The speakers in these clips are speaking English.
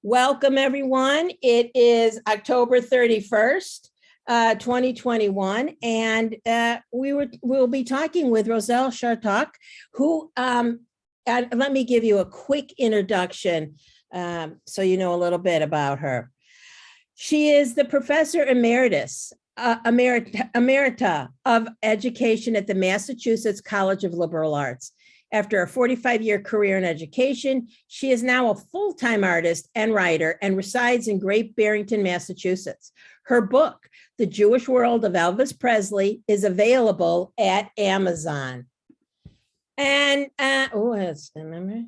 Welcome, everyone. It is October 31st, 2021, and we'll be talking with Roselle Chartock, who, let me give you a quick introduction so you know a little bit about her. She is the Professor Emeritus, Emerita of Education at the Massachusetts College of Liberal Arts. After a 45-year career in education, she is now a full-time artist and writer and resides in Great Barrington, Massachusetts. Her book, The Jewish World of Elvis Presley, is available at Amazon. And, remember,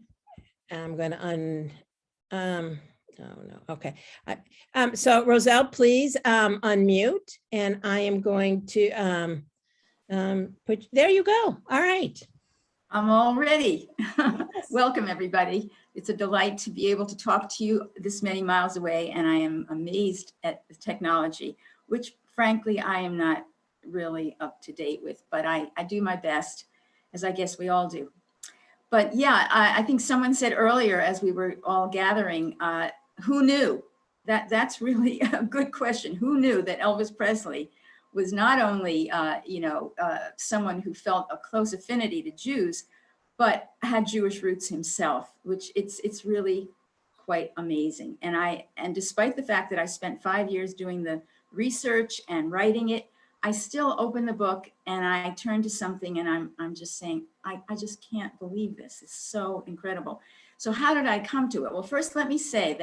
I'm going to okay. So Roselle, please unmute, and I am going to there you go. All right. I'm all ready. Yes. Welcome, everybody. It's a delight to be able to talk to you this many miles away, and I am amazed at the technology, which frankly, I am not really up to date with, but I do my best, as I guess we all do. But yeah, I think someone said earlier as we were all gathering, who knew? That's really a good question. Who knew that Elvis Presley was not only, someone who felt a close affinity to Jews, but had Jewish roots himself, which it's really quite amazing. And despite the fact that I spent 5 years doing the research and writing it, I still open the book and I turn to something and I'm just saying, I just can't believe this. It's so incredible. So how did I come to it? Well, first, let me say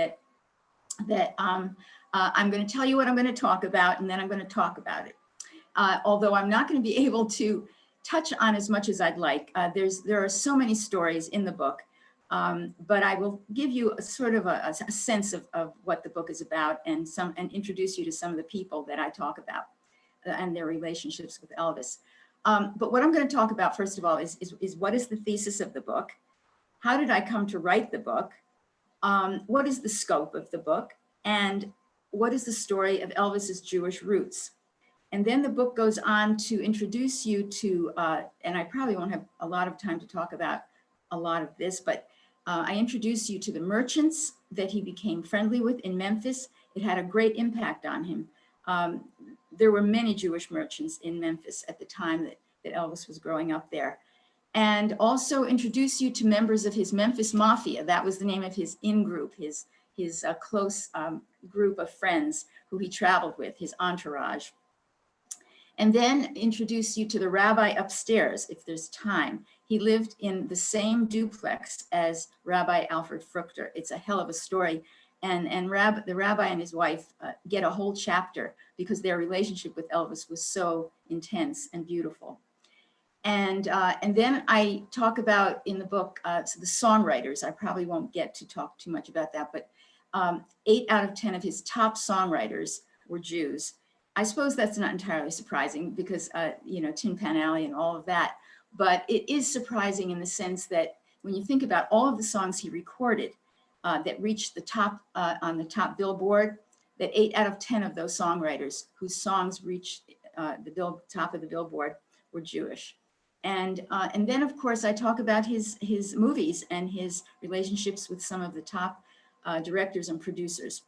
that I'm going to tell you what I'm going to talk about, and then I'm going to talk about it. Although I'm not going to be able to touch on as much as I'd like. There are so many stories in the book, but I will give you a sort of a sense of what the book is about and introduce you to some of the people that I talk about and their relationships with Elvis. But what I'm going to talk about, first of all, is what is the thesis of the book? How did I come to write the book? What is the scope of the book? And what is the story of Elvis's Jewish roots? And then the book goes on to introduce you to, and I probably won't have a lot of time to talk about a lot of this, but I introduce you to the merchants that he became friendly with in Memphis. It had a great impact on him. There were many Jewish merchants in Memphis at the time that Elvis was growing up there. And also introduce you to members of his Memphis Mafia. That was the name of his in-group, his close group of friends who he traveled with, his entourage. And then introduce you to the rabbi upstairs, if there's time. He lived in the same duplex as Rabbi Alfred Fruchter. It's a hell of a story. And the rabbi and his wife get a whole chapter because their relationship with Elvis was so intense and beautiful. And then I talk about in the book, so the songwriters. I probably won't get to talk too much about that, but 8 out of 10 of his top songwriters were Jews. I suppose that's not entirely surprising because, Tin Pan Alley and all of that, but it is surprising in the sense that when you think about all of the songs he recorded that reached the top on the top Billboard, that 8 out of 10 of those songwriters whose songs reached the top of the Billboard were Jewish. And then, of course, I talk about his movies and his relationships with some of the top directors and producers.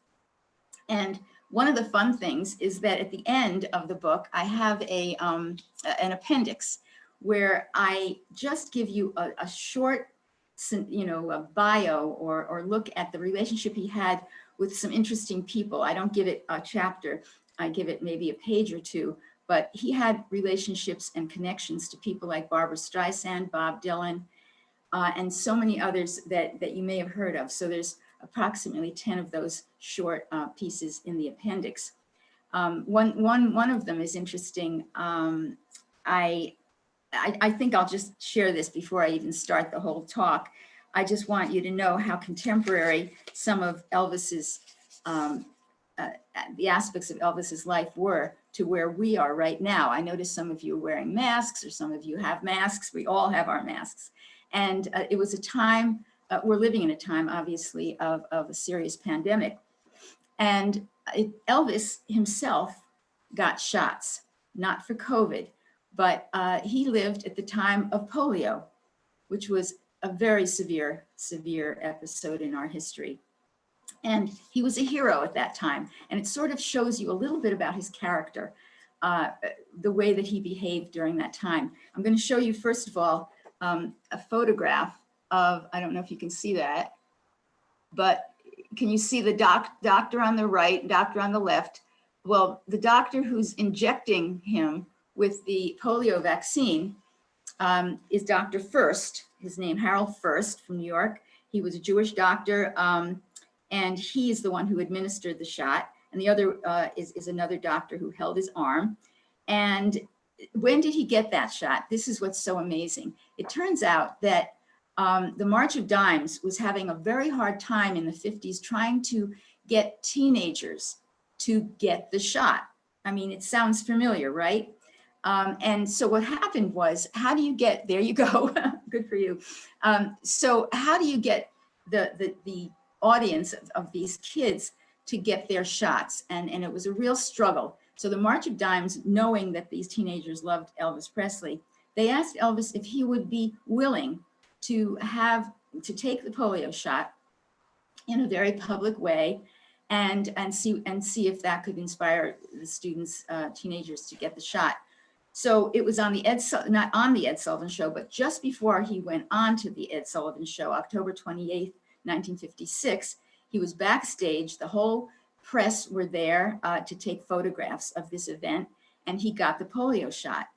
And one of the fun things is that at the end of the book, I have an appendix where I just give you a short, a bio or look at the relationship he had with some interesting people. I don't give it a chapter. I give it maybe a page or two, but he had relationships and connections to people like Barbra Streisand, Bob Dylan, and so many others that you may have heard of. So there's approximately 10 of those short pieces in the appendix. One of them is interesting. I think I'll just share this before I even start the whole talk. I just want you to know how contemporary some of Elvis's, the aspects of Elvis's life were to where we are right now. I notice some of you are wearing masks, or some of you have masks. We all have our masks. And it was a time, we're living in a time, obviously, of a serious pandemic. And Elvis himself got shots, not for COVID, but he lived at the time of polio, which was a very severe episode in our history. And he was a hero at that time. And it sort of shows you a little bit about his character, the way that he behaved during that time. I'm going to show you, first of all, a photograph of, I don't know if you can see that, but can you see the doctor on the right, doctor on the left? Well, the doctor who's injecting him with the polio vaccine is Dr. First, his name Harold First from New York. He was a Jewish doctor, and he's the one who administered the shot. And the other is another doctor who held his arm. And when did he get that shot? This is what's so amazing. It turns out that the March of Dimes was having a very hard time in the 50s trying to get teenagers to get the shot. I mean, it sounds familiar, right? And so what happened was, how do you get, there you go, good for you. So how do you get the audience of these kids to get their shots? And it was a real struggle. So the March of Dimes, knowing that these teenagers loved Elvis Presley, they asked Elvis if he would be willing to take the polio shot in a very public way and see if that could inspire the students, teenagers, to get the shot. So it was on the not on the Ed Sullivan Show, but just before he went on to the Ed Sullivan Show, October 28th, 1956, he was backstage. The whole press were there to take photographs of this event, and he got the polio shot.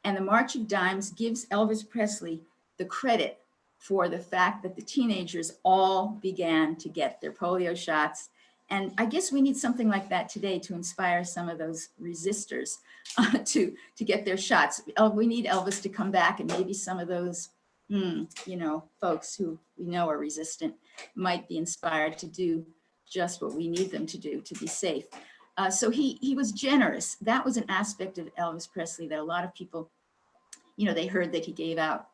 And the March of Dimes gives Elvis Presley the credit for the fact that the teenagers all began to get their polio shots. And I guess we need something like that today to inspire some of those resistors to get their shots. We need Elvis to come back, and maybe some of those, folks who we know are resistant might be inspired to do just what we need them to do to be safe. So he was generous. That was an aspect of Elvis Presley that a lot of people, they heard that he gave out,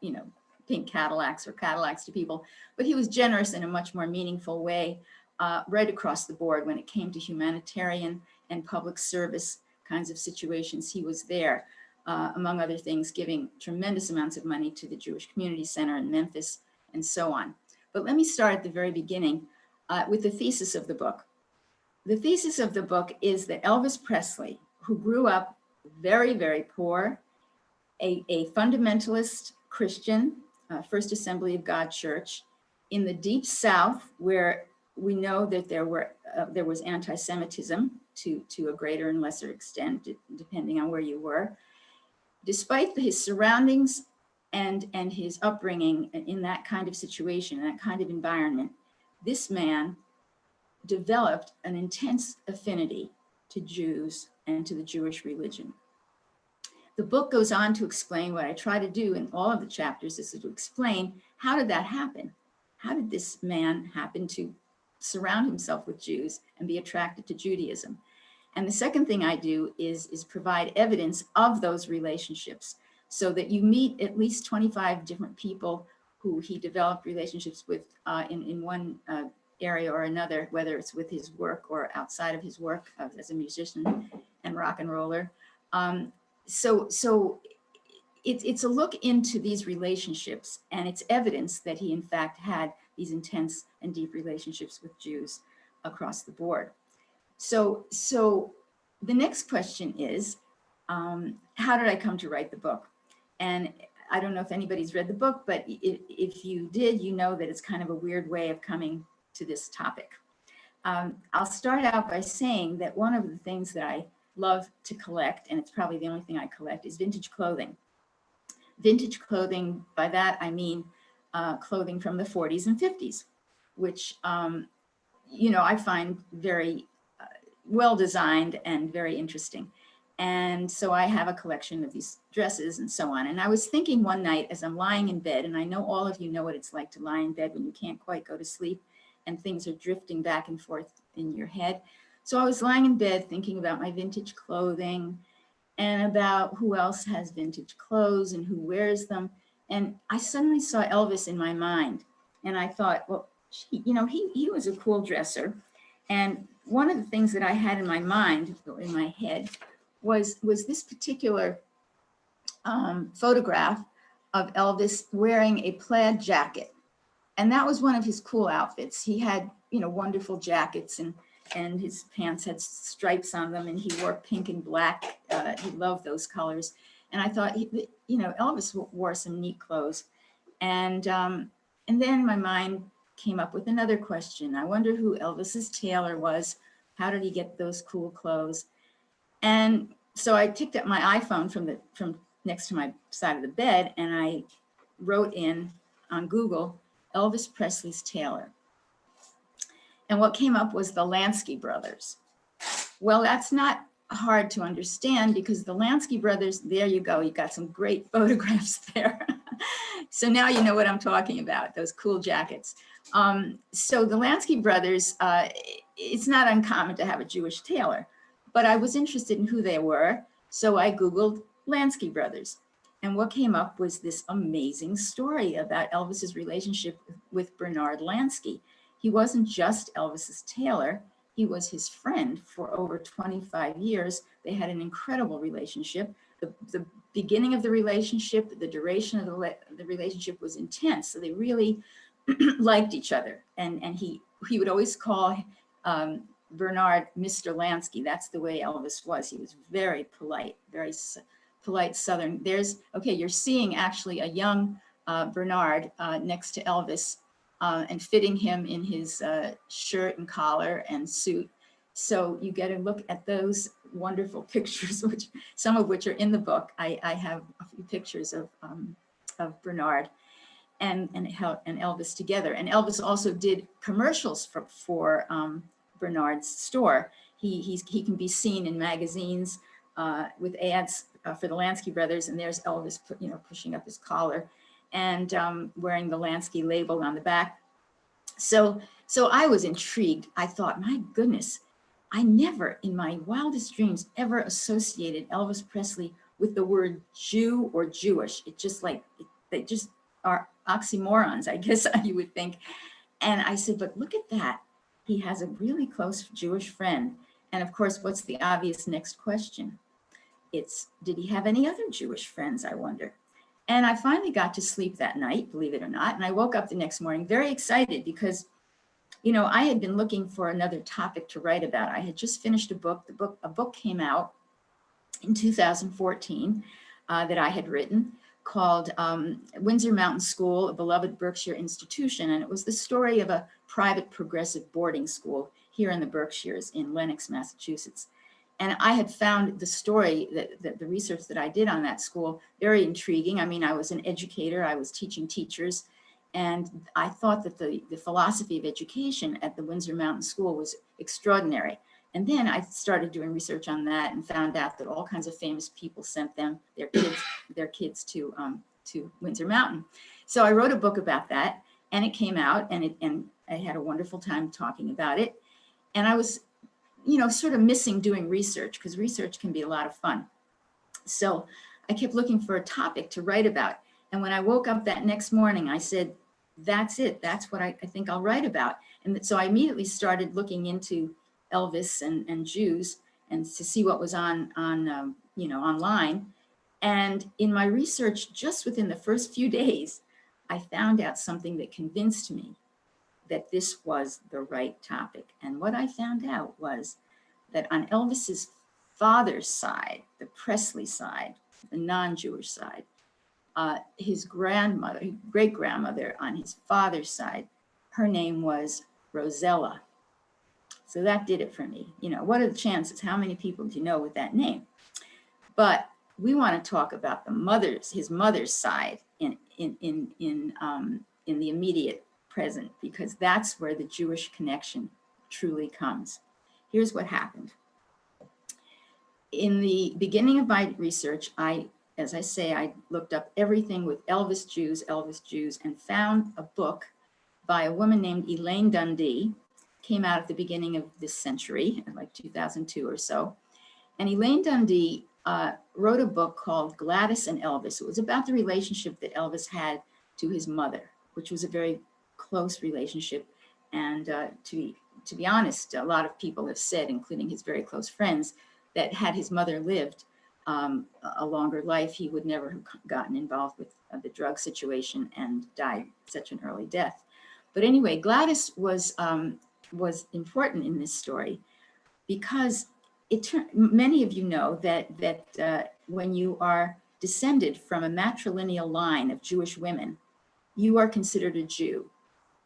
pink Cadillacs or Cadillacs to people, but he was generous in a much more meaningful way. Right across the board when it came to humanitarian and public service kinds of situations. He was there, among other things, giving tremendous amounts of money to the Jewish Community Center in Memphis and so on. But let me start at the very beginning with the thesis of the book. The thesis of the book is that Elvis Presley, who grew up very, very poor, a fundamentalist Christian, First Assembly of God Church, in the Deep South, where we know that there was anti-Semitism to a greater and lesser extent, depending on where you were. Despite his surroundings and his upbringing in that kind of situation, in that kind of environment, this man developed an intense affinity to Jews and to the Jewish religion. The book goes on to explain what I try to do in all of the chapters, is to explain, how did that happen? How did this man happen to surround himself with Jews and be attracted to Judaism? And the second thing I do is provide evidence of those relationships, so that you meet at least 25 different people who he developed relationships with in one area or another, whether it's with his work or outside of his work as a musician and rock and roller. So it's a look into these relationships, and it's evidence that he in fact had these intense and deep relationships with Jews across the board. So the next question is, how did I come to write the book? And I don't know if anybody's read the book, but if you did, you know that it's kind of a weird way of coming to this topic. I'll start out by saying that one of the things that I love to collect, and it's probably the only thing I collect, is vintage clothing. Vintage clothing, by that I mean clothing from the 40s and 50s, which I find very well designed and very interesting. And so I have a collection of these dresses and so on. And I was thinking one night as I'm lying in bed, and I know all of you know what it's like to lie in bed when you can't quite go to sleep and things are drifting back and forth in your head. So I was lying in bed thinking about my vintage clothing and about who else has vintage clothes and who wears them. And I suddenly saw Elvis in my mind. And I thought, well, he was a cool dresser. And one of the things that I had in my mind, in my head, was this particular photograph of Elvis wearing a plaid jacket. And that was one of his cool outfits. He had, wonderful jackets, and his pants had stripes on them, and he wore pink and black. He loved those colors. And I thought, Elvis wore some neat clothes. And then my mind came up with another question. I wonder who Elvis's tailor was. How did he get those cool clothes? And so I picked up my iPhone from next to my side of the bed, and I wrote in on Google, Elvis Presley's tailor. And what came up was the Lansky brothers. Well, that's not hard to understand, because the Lansky brothers, there you go, you got some great photographs there. So now you know what I'm talking about, those cool jackets. So the Lansky brothers, it's not uncommon to have a Jewish tailor, but I was interested in who they were. So I Googled Lansky brothers. And what came up was this amazing story about Elvis's relationship with Bernard Lansky. He wasn't just Elvis's tailor, he was his friend for over 25 years. They had an incredible relationship. The beginning of the relationship, the duration of the relationship was intense. So they really liked each other. And he would always call Bernard Mr. Lansky. That's the way Elvis was. He was very polite, very polite Southern. You're seeing actually a young Bernard next to Elvis, and fitting him in his shirt and collar and suit. So you get a look at those wonderful pictures, some of which are in the book. I have a few pictures of Bernard and Elvis together. And Elvis also did commercials for Bernard's store. He can be seen in magazines with ads for the Lansky brothers, and there's Elvis, pushing up his collar and wearing the Lansky label on the back. So I was intrigued. I thought, my goodness, I never in my wildest dreams ever associated Elvis Presley with the word Jew or Jewish. It just they just are oxymorons, I guess you would think. And I said, but look at that. He has a really close Jewish friend. And of course, what's the obvious next question? Did he have any other Jewish friends, I wonder? And I finally got to sleep that night, believe it or not. And I woke up the next morning very excited because, I had been looking for another topic to write about. I had just finished a book. A book came out in 2014 that I had written called Windsor Mountain School, a beloved Berkshire institution. And it was the story of a private progressive boarding school here in the Berkshires in Lenox, Massachusetts. And I had found the story, the research that I did on that school, very intriguing. I mean, I was an educator, I was teaching teachers, and I thought that the philosophy of education at the Windsor Mountain School was extraordinary. And then I started doing research on that and found out that all kinds of famous people sent their kids to Windsor Mountain. So I wrote a book about that, and it came out, and I had a wonderful time talking about it. And I was sort of missing doing research, because research can be a lot of fun. So I kept looking for a topic to write about. And when I woke up that next morning, I said, that's it. That's what I think I'll write about. And so I immediately started looking into Elvis and Jews, and to see what was online. And in my research, just within the first few days, I found out something that convinced me that this was the right topic. And what I found out was that on Elvis's father's side, the Presley side, the non-Jewish side, his great-grandmother on his father's side, her name was Roselle. So that did it for me. What are the chances? How many people do you know with that name? But we want to talk about his mother's side in the immediate present, because that's where the Jewish connection truly comes. Here's what happened. In the beginning of my research, as I say, I looked up everything with Elvis Jews, and found a book by a woman named Elaine Dundee. Came out at the beginning of this century, like 2002 or so. And Elaine Dundee wrote a book called Gladys and Elvis. It was about the relationship that Elvis had to his mother, which was a very close relationship. And to be honest, a lot of people have said, including his very close friends, that had his mother lived a longer life, he would never have gotten involved with the drug situation and died such an early death. But anyway, Gladys was important in this story because many of you know that when you are descended from a matrilineal line of Jewish women, you are considered a Jew,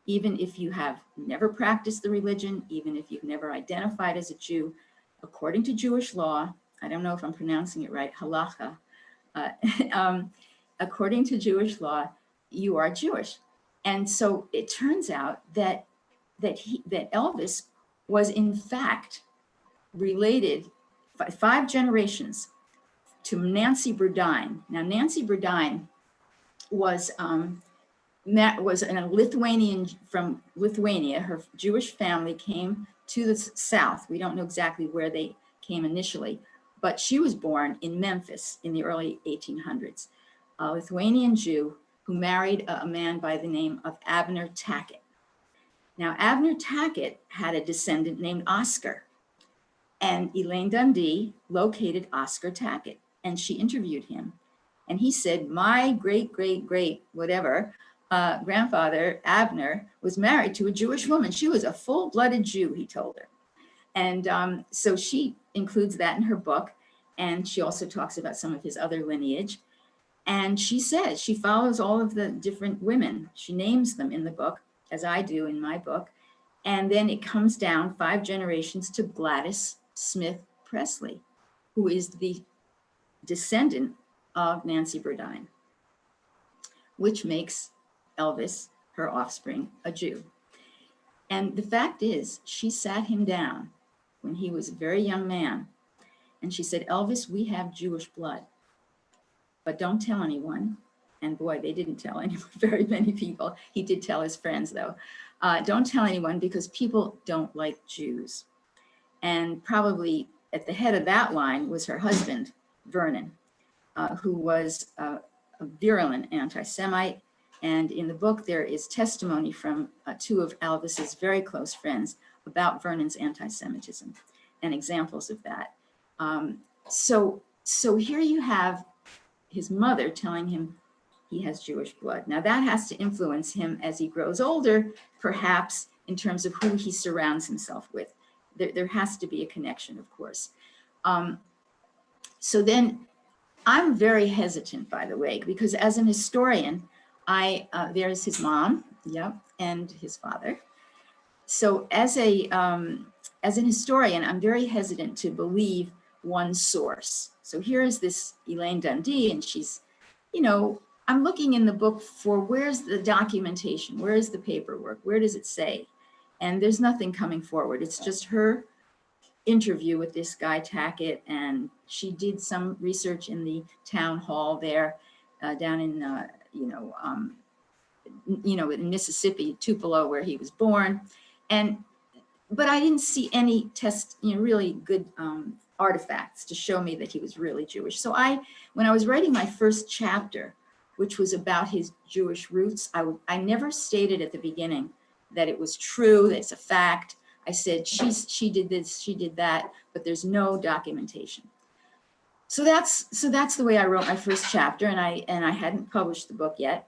even if you have never practiced the religion, even if you've never identified as a Jew. According to Jewish law, I don't know if I'm pronouncing it right, halacha, according to Jewish law, you are Jewish. And so it turns out that Elvis was in fact related 5 generations to Nancy Burdine. Now, Nancy Burdine was a Lithuanian from Lithuania. Her Jewish family came to the south. We don't know exactly where they came initially, but she was born in Memphis in the early 1800s, a Lithuanian Jew who married a man by the name of Abner Tackett. Now, Abner Tackett had a descendant named Oscar, and Elaine Dundee located Oscar Tackett, and she interviewed him. And he said, my great, whatever, grandfather, Abner, was married to a Jewish woman. She was a full-blooded Jew, he told her. And so she includes that in her book. And she also talks about some of his other lineage. And she says, she follows all of the different women. She names them in the book, as I do in my book. And then it comes down 5 generations to Gladys Smith Presley, who is the descendant of Nancy Burdine, which makes Elvis, her offspring, a Jew. And the fact is, she sat him down when he was a very young man, and she said, Elvis, we have Jewish blood, but don't tell anyone. And boy, they didn't tell anyone, very many people. He did tell his friends, though. Don't tell anyone because people don't like Jews. And probably at the head of that line was her husband, Vernon, who was a virulent anti-Semite. And in the book, there is testimony from 2 of Elvis's very close friends about Vernon's anti-Semitism and examples of that. So here you have his mother telling him he has Jewish blood. Now that has to influence him as he grows older, perhaps in terms of who he surrounds himself with. There has to be a connection, of course. So then I'm very hesitant, by the way, because as an historian, there's his mom, and his father. So as an historian, I'm very hesitant to believe one source. So here is this Elaine Dundee, and she's, I'm looking in the book for where's the documentation, where is the paperwork, where does it say? And there's nothing coming forward. It's just her interview with this guy Tackett, and she did some research in the town hall there down in in Mississippi, Tupelo, where he was born, but I didn't see any really good artifacts to show me that he was really Jewish. So when I was writing my first chapter, which was about his Jewish roots, I never stated at the beginning that it was true, that it's a fact. I said, she did this, she did that, but there's no documentation. So that's the way I wrote my first chapter, and I hadn't published the book yet.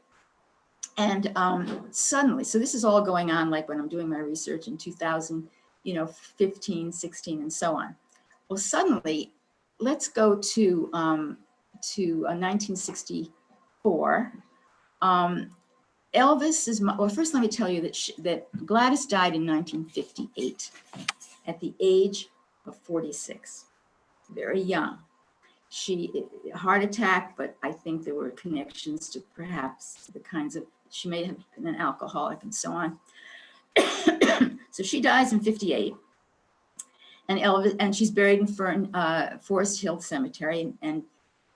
And suddenly, so this is all going on like when I'm doing my research in 2015, 16, and so on. Well, suddenly, let's go to 1964. Well, first let me tell you that Gladys died in 1958 at the age of 46, very young. Heart attack, but I think there were connections to perhaps the kinds of, she may have been an alcoholic and so on. So she dies in 58, and she's buried in Forest Hill Cemetery, and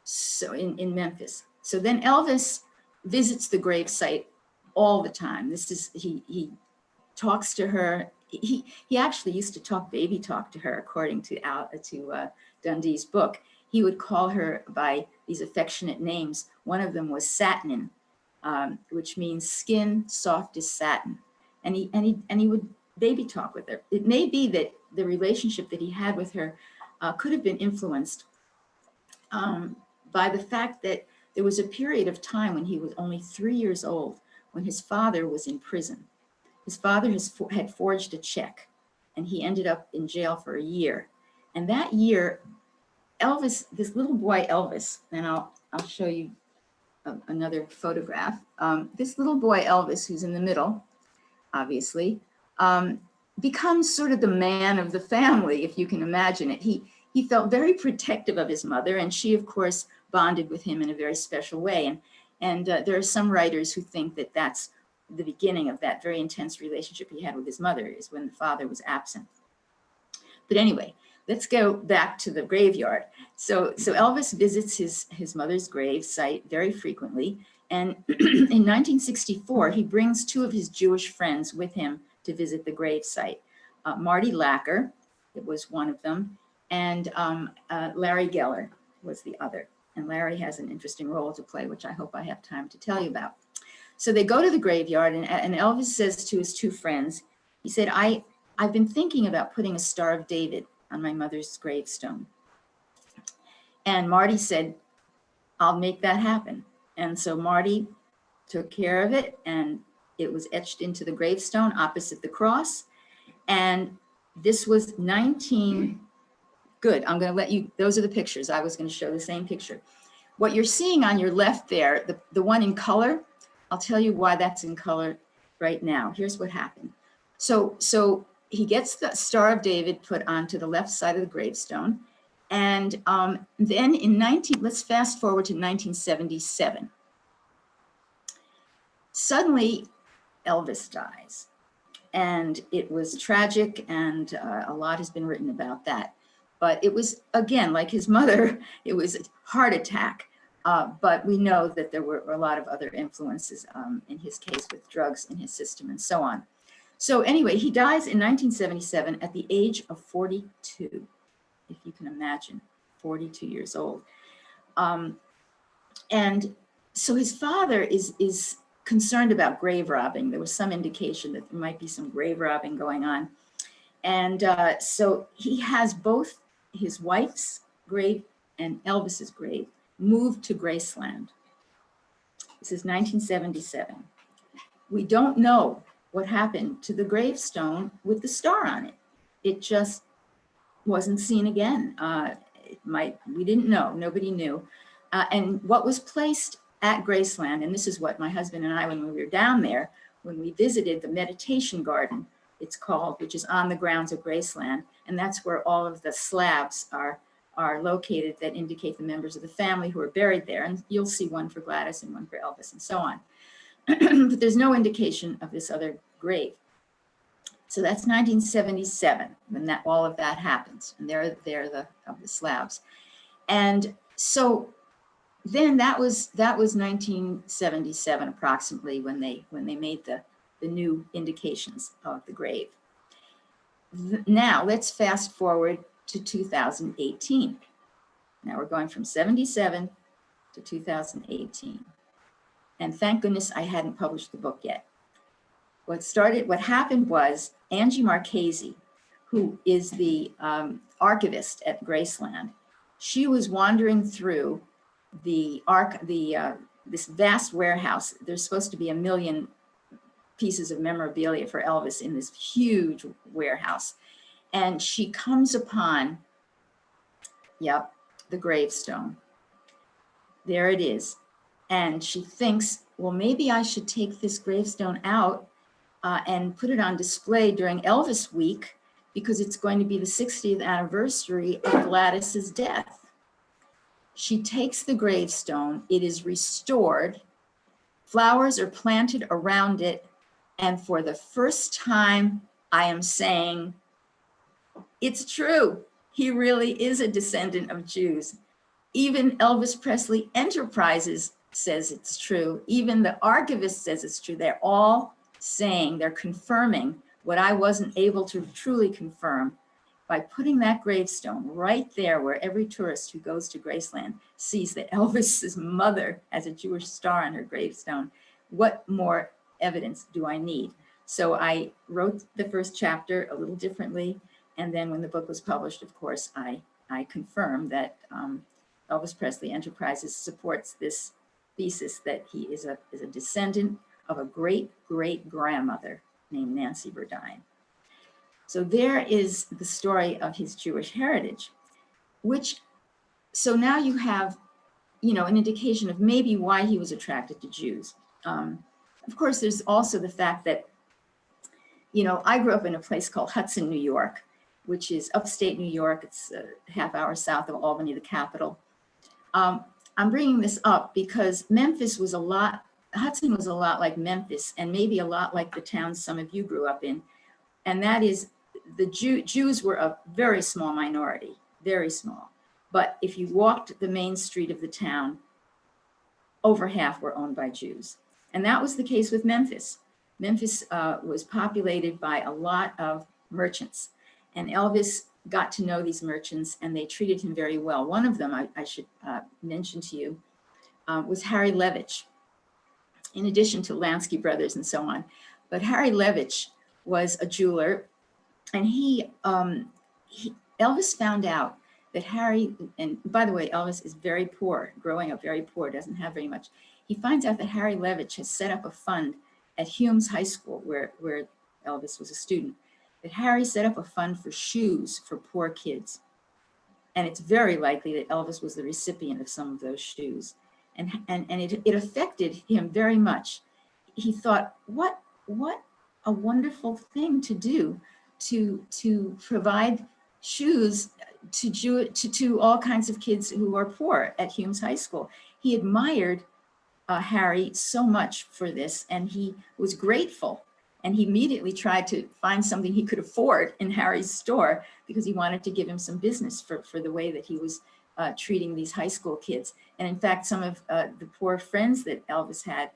so in Memphis. So then Elvis visits the gravesite all the time. He talks to her. He actually used to baby talk to her, according to Dundee's book. He would call her by these affectionate names. One of them was Satinin, which means skin soft as satin. And he would baby talk with her. It may be that the relationship that he had with her could have been influenced by the fact that there was a period of time when he was only 3 years old, when his father was in prison. his father had forged a check, and he ended up in jail for a year. And that year, Elvis, this little boy Elvis, and I'll show you another photograph. This little boy Elvis, who's in the middle, obviously, becomes sort of the man of the family, if you can imagine it. He felt very protective of his mother, and she, of course, bonded with him in a very special way. And there are some writers who think that that's the beginning of that very intense relationship he had with his mother, is when the father was absent. But anyway, let's go back to the graveyard. So Elvis visits his mother's grave site very frequently. And in 1964, he brings two of his Jewish friends with him to visit the grave site. Marty Lacker, it was one of them, and Larry Geller was the other. And Larry has an interesting role to play, which I hope I have time to tell you about. So they go to the graveyard, and Elvis says to his two friends, he said, I've been thinking about putting a Star of David on my mother's gravestone. And Marty said, I'll make that happen. And so Marty took care of it, and it was etched into the gravestone opposite the cross. And this was good, I'm going to let you, those are the pictures. I was going to show the same picture. What you're seeing on your left there, the one in color, I'll tell you why that's in color right now. Here's what happened. So he gets the Star of David put onto the left side of the gravestone. And then let's fast forward to 1977. Suddenly, Elvis dies. And it was tragic, and a lot has been written about that. But it was, again, like his mother, it was a heart attack. But we know that there were a lot of other influences in his case with drugs in his system and so on. So anyway, he dies in 1977 at the age of 42, if you can imagine, 42 years old. And so his father is concerned about grave robbing. There was some indication that there might be some grave robbing going on. And so he has both his wife's grave and Elvis's grave moved to Graceland. This is 1977. We don't know what happened to the gravestone with the star on it. It just wasn't seen again. We didn't know, nobody knew. And what was placed at Graceland, and this is what my husband and I, when we were down there, when we visited the meditation garden, it's called, which is on the grounds of Graceland, and that's where all of the slabs are located that indicate the members of the family who are buried there. And you'll see one for Gladys and one for Elvis and so on. But there's no indication of this other grave. So that's 1977 when all of that happens, and they're the slabs. And so then that was 1977 approximately when they made the new indications of the grave. Now let's fast forward to 2018. Now we're going from 77 to 2018. And thank goodness I hadn't published the book yet. What happened was Angie Marchese, who is the archivist at Graceland, she was wandering through this vast warehouse. There's supposed to be 1 million pieces of memorabilia for Elvis in this huge warehouse. And she comes upon, the gravestone. There it is. And she thinks, well, maybe I should take this gravestone out and put it on display during Elvis Week, because it's going to be the 60th anniversary of Gladys's death. She takes the gravestone, it is restored, flowers are planted around it, and for the first time, I am saying, it's true. He really is a descendant of Jews. Even Elvis Presley Enterprises says it's true. Even the archivist says it's true. They're all saying, they're confirming what I wasn't able to truly confirm by putting that gravestone right there where every tourist who goes to Graceland sees that Elvis's mother has a Jewish star on her gravestone. What more evidence do I need? So I wrote the first chapter a little differently. And then when the book was published, of course, I confirmed that Elvis Presley Enterprises supports this thesis that he is a descendant of a great-great-grandmother named Nancy Burdine. So there is the story of his Jewish heritage, so now you have, an indication of maybe why he was attracted to Jews. Of course, there's also the fact that, I grew up in a place called Hudson, New York, which is upstate New York. It's a half hour south of Albany, the capital. I'm bringing this up because Hudson was a lot like Memphis, and maybe a lot like the towns some of you grew up in. And that is, the Jews were a very small minority, very small. But if you walked the main street of the town, over half were owned by Jews. And that was the case with Memphis. Memphis was populated by a lot of merchants. And Elvis got to know these merchants, and they treated him very well. One of them, I should mention to you, was Harry Levitch, in addition to Lansky brothers and so on. But Harry Levitch was a jeweler, and Elvis found out that Harry, and by the way, Elvis is very poor, growing up very poor, doesn't have very much. He finds out that Harry Levitch has set up a fund at Hume's High School, where Elvis was a student, that Harry set up a fund for shoes for poor kids. And it's very likely that Elvis was the recipient of some of those shoes. And it affected him very much. He thought, what a wonderful thing to do, to provide shoes to all kinds of kids who are poor at Hume's High School. He admired Harry so much for this, and he was grateful. And he immediately tried to find something he could afford in Harry's store, because he wanted to give him some business for the way that he was treating these high school kids. And in fact, some of the poor friends that Elvis had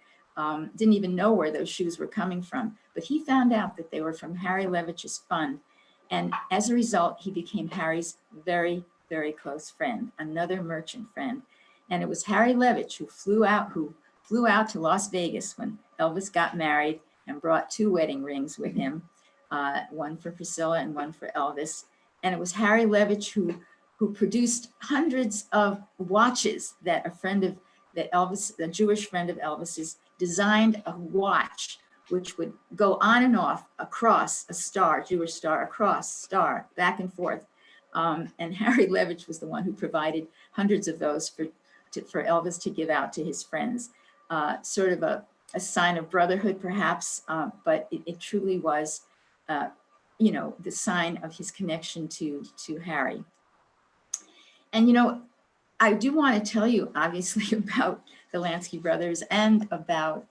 didn't even know where those shoes were coming from. But he found out that they were from Harry Levitch's fund. And as a result, he became Harry's very, very close friend, another merchant friend. And it was Harry Levitch who flew out to Las Vegas when Elvis got married, and brought 2 wedding rings with him, one for Priscilla and one for Elvis. And it was Harry Levitch who produced hundreds of watches that a Jewish friend of Elvis's, designed a watch which would go on and off across a star, Jewish star, across star, back and forth. And Harry Levitch was the one who provided hundreds of those for Elvis to give out to his friends. Sort of a sign of brotherhood, perhaps, but it truly was, the sign of his connection to Harry. And, I do want to tell you, obviously, about the Lansky brothers and about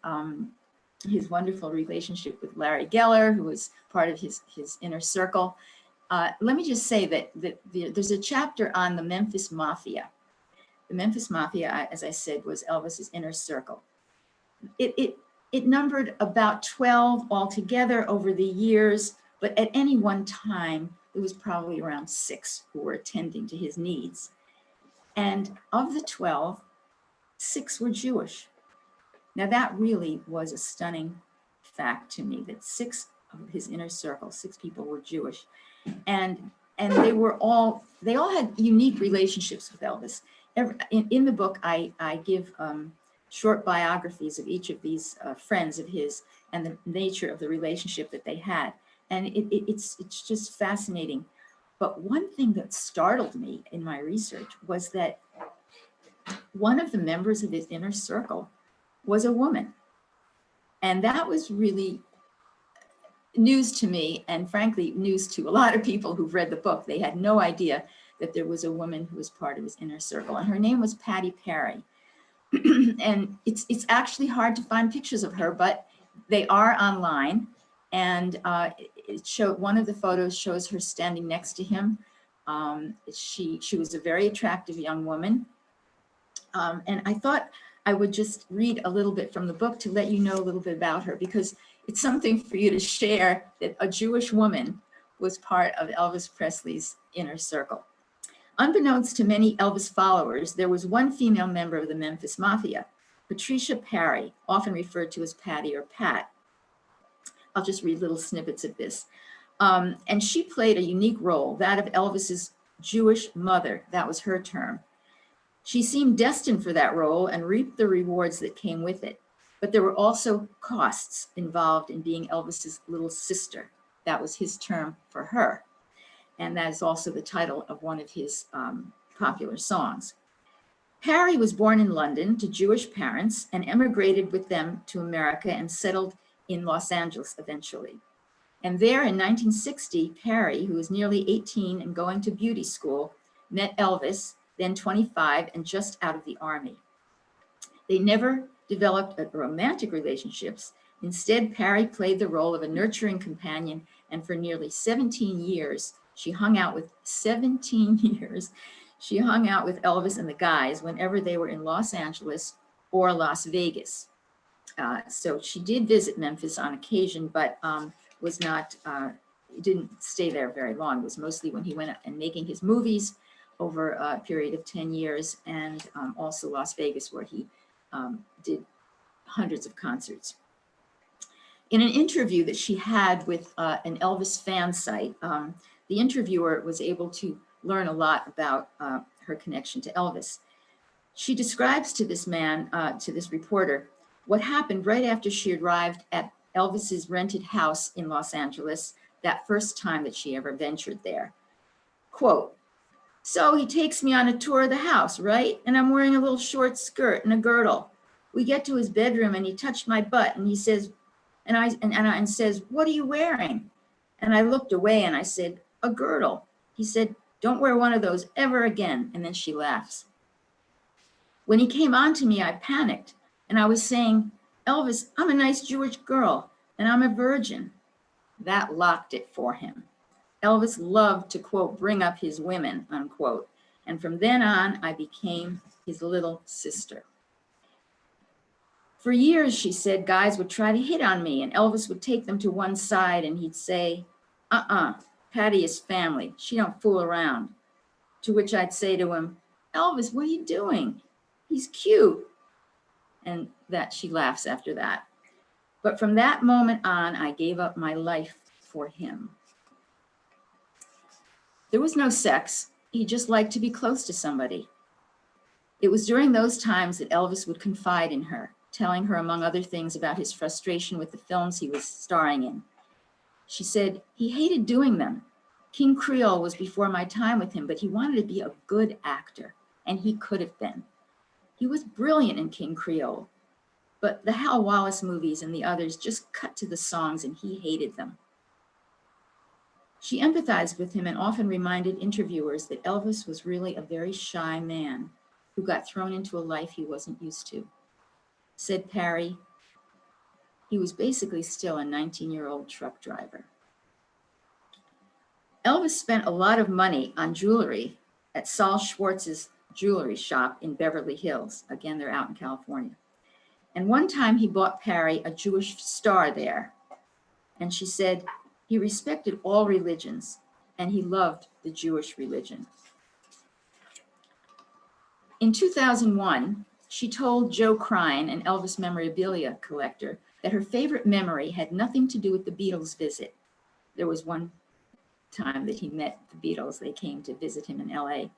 his wonderful relationship with Larry Geller, who was part of his inner circle. Let me just say that there's a chapter on the Memphis Mafia. The Memphis Mafia, as I said, was Elvis's inner circle. It numbered about 12 altogether over the years, but at any one time, there was probably around 6 who were attending to his needs. And of the 12, 6 were Jewish. Now that really was a stunning fact to me, that 6 of his inner circle, 6 people were Jewish. And they all had unique relationships with Elvis. In the book, I give short biographies of each of these friends of his and the nature of the relationship that they had. And it's just fascinating. But one thing that startled me in my research was that one of the members of his inner circle was a woman. And that was really news to me, and frankly, news to a lot of people who've read the book. They had no idea that there was a woman who was part of his inner circle. And her name was Patty Perry. And it's actually hard to find pictures of her, but they are online. And one of the photos shows her standing next to him. She was a very attractive young woman. And I thought I would just read a little bit from the book to let you know a little bit about her, because it's something for you to share that a Jewish woman was part of Elvis Presley's inner circle. Unbeknownst to many Elvis followers, there was one female member of the Memphis Mafia, Patricia Parry, often referred to as Patty or Pat. I'll just read little snippets of this. And she played a unique role, that of Elvis's Jewish mother. That was her term. She seemed destined for that role and reaped the rewards that came with it. But there were also costs involved in being Elvis's little sister. That was his term for her. And that is also the title of one of his popular songs. Parry was born in London to Jewish parents and emigrated with them to America and settled in Los Angeles eventually. And there in 1960, Parry, who was nearly 18 and going to beauty school, met Elvis, then 25 and just out of the army. They never developed romantic relationships. Instead, Parry played the role of a nurturing companion, and for nearly 17 years, she hung out with 17 years. She hung out with Elvis and the guys whenever they were in Los Angeles or Las Vegas. So she did visit Memphis on occasion, but was not, didn't stay there very long. It was mostly when he went and making his movies over a period of 10 years, and also Las Vegas, where he did hundreds of concerts. In an interview that she had with an Elvis fan site, the interviewer was able to learn a lot about her connection to Elvis. She describes to this man, to this reporter, what happened right after she arrived at Elvis's rented house in Los Angeles, that first time that she ever ventured there. Quote, "So he takes me on a tour of the house, right? And I'm wearing a little short skirt and a girdle. We get to his bedroom and he touched my butt and he says, and says, 'What are you wearing?' And I looked away and I said, 'A girdle.' He said, 'Don't wear one of those ever again.' And then she laughs. When he came on to me, I panicked and I was saying, 'Elvis, I'm a nice Jewish girl and I'm a virgin.' That locked it for him. Elvis loved to, quote, bring up his women, unquote. And from then on, I became his little sister. For years, she said, guys would try to hit on me and Elvis would take them to one side and he'd say, Patty is family. She don't fool around. To which I'd say to him, 'Elvis, what are you doing? He's cute.' And that she laughs after that. But from that moment on, I gave up my life for him. There was no sex. He just liked to be close to somebody. It was during those times that Elvis would confide in her, telling her, among other things, about his frustration with the films he was starring in. She said, he hated doing them. King Creole was before my time with him, but he wanted to be a good actor, and he could have been. He was brilliant in King Creole, but the Hal Wallace movies and the others just cut to the songs, and he hated them. She empathized with him and often reminded interviewers that Elvis was really a very shy man who got thrown into a life he wasn't used to. Said Parry, he was basically still a 19-year-old truck driver. Elvis spent a lot of money on jewelry at Saul Schwartz's jewelry shop in Beverly Hills. Again, they're out in California. And one time he bought Parry a Jewish star there. And she said, he respected all religions and he loved the Jewish religion. In 2001, she told Joe Crine, an Elvis memorabilia collector, that her favorite memory had nothing to do with the Beatles' visit. There was one time that he met the Beatles. They came to visit him in LA.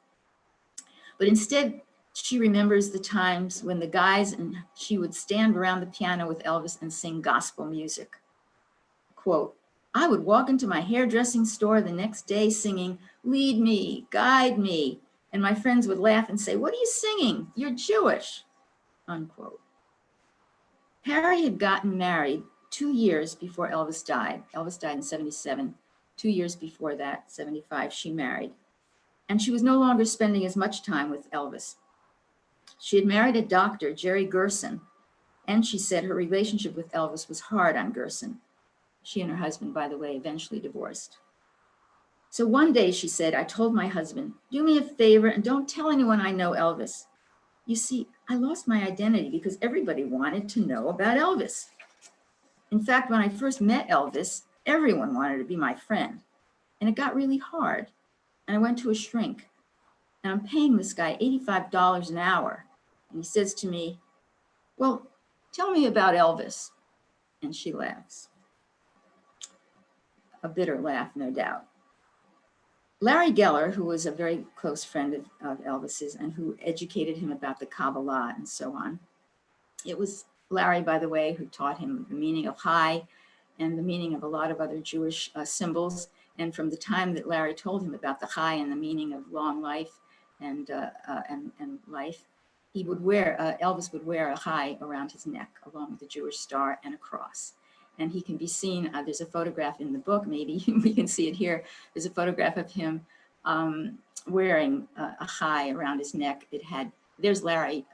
But instead, she remembers the times when the guys and she would stand around the piano with Elvis and sing gospel music. Quote, I would walk into my hairdressing store the next day singing, lead me, guide me. And my friends would laugh and say, what are you singing? You're Jewish, unquote. Parry had gotten married 2 years before Elvis died. Elvis died in 77. 2 years before that, 75, she married. And she was no longer spending as much time with Elvis. She had married a doctor, Jerry Gerson, and she said her relationship with Elvis was hard on Gerson. She and her husband, by the way, eventually divorced. So one day, she said, I told my husband, do me a favor and don't tell anyone I know Elvis. You see, I lost my identity because everybody wanted to know about Elvis. In fact, when I first met Elvis, everyone wanted to be my friend. And it got really hard. And I went to a shrink. And I'm paying this guy $85 an hour. And he says to me, well, tell me about Elvis. And she laughs. A bitter laugh, no doubt. Larry Geller, who was a very close friend of Elvis's and who educated him about the Kabbalah and so on, it was Larry, by the way, who taught him the meaning of high and the meaning of a lot of other Jewish symbols. And from the time that Larry told him about the high and the meaning of long life and life, he would wear, Elvis would wear a high around his neck along with a Jewish star and a cross. And he can be seen, there's a photograph in the book, maybe we can see it here. There's a photograph of him wearing a high around his neck. There's Larry,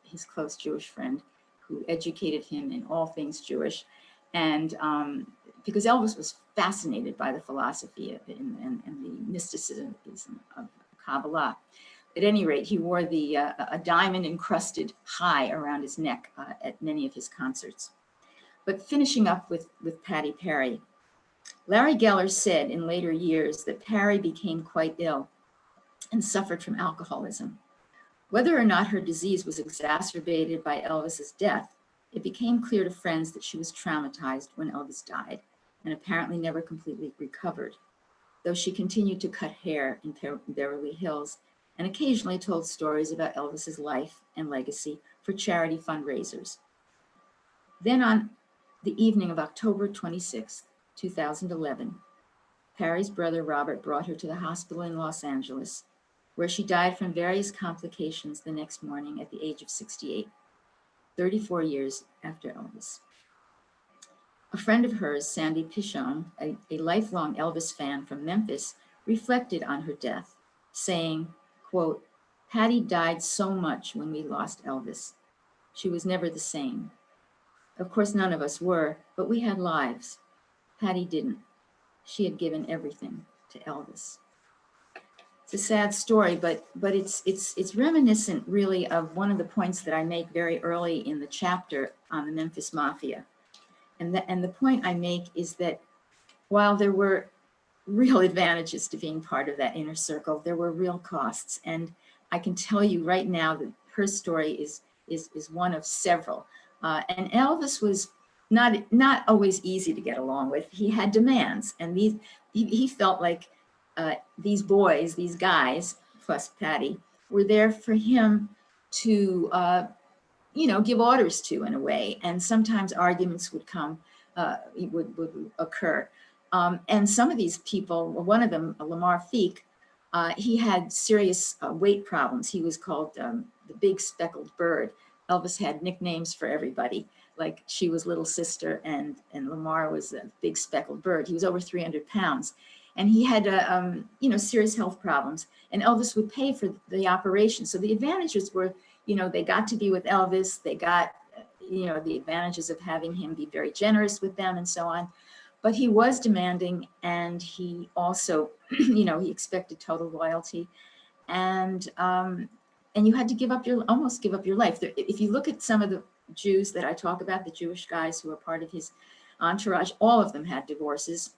his close Jewish friend, who educated him in all things Jewish. And because Elvis was fascinated by the philosophy and the mysticism of Kabbalah. At any rate, he wore a diamond encrusted high around his neck at many of his concerts. But finishing up with Patti Perry, Larry Geller said in later years that Perry became quite ill and suffered from alcoholism. Whether or not her disease was exacerbated by Elvis's death, it became clear to friends that she was traumatized when Elvis died and apparently never completely recovered, though she continued to cut hair in Beverly Hills and occasionally told stories about Elvis's life and legacy for charity fundraisers. Then on the evening of October 26, 2011, Perry's brother Robert brought her to the hospital in Los Angeles, where she died from various complications the next morning at the age of 68, 34 years after Elvis. A friend of hers, Sandy Pichon, a lifelong Elvis fan from Memphis, reflected on her death, saying, quote, "Patti died so much when we lost Elvis. She was never the same. Of course, none of us were, but we had lives. Patti didn't. She had given everything to Elvis." It's a sad story, but it's reminiscent really of one of the points that I make very early in the chapter on the Memphis Mafia. And the point I make is that while there were real advantages to being part of that inner circle, there were real costs. And I can tell you right now that her story is one of several. And Elvis was not always easy to get along with. He had demands, and he felt like these boys, these guys, plus Patti, were there for him to, give orders to in a way. And sometimes arguments would would occur. And some of these people, one of them, Lamar Feek, he had serious weight problems. He was called the Big Speckled Bird. Elvis had nicknames for everybody, like she was Little Sister and Lamar was a Big Speckled Bird. He was over 300 pounds. And he had, serious health problems. And Elvis would pay for the operation. So the advantages were, they got to be with Elvis. They got, the advantages of having him be very generous with them and so on. But he was demanding, and he also, he expected total loyalty. And you had to almost give up your life. If you look at some of the Jews that I talk about, the Jewish guys who were part of his entourage, all of them had divorces.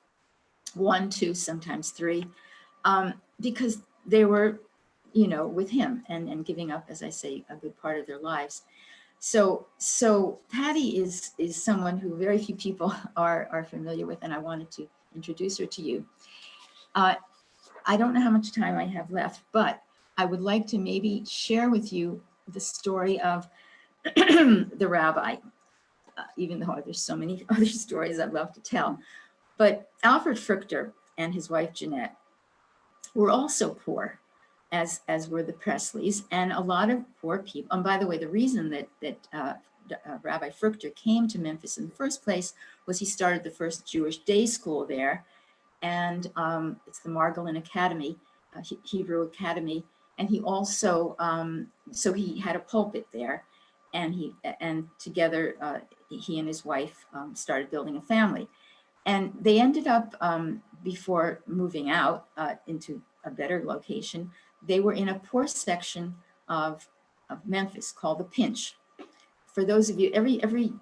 1, 2, sometimes 3, because they were, with him and giving up, as I say, a good part of their lives. So Patti is someone who very few people are familiar with, and I wanted to introduce her to you. I don't know how much time I have left, but I would like to maybe share with you the story of the rabbi, even though there's so many other stories I'd love to tell. But Alfred Fruchter and his wife Jeanette were also poor, as were the Presleys, and a lot of poor people. And by the way, the reason that Rabbi Fruchter came to Memphis in the first place was he started the first Jewish day school there, and it's the Margolin Academy, Hebrew Academy, and he also so he had a pulpit there, and together he and his wife started building a family. And they ended up, before moving out into a better location, they were in a poor section of Memphis called the Pinch. For those of you, every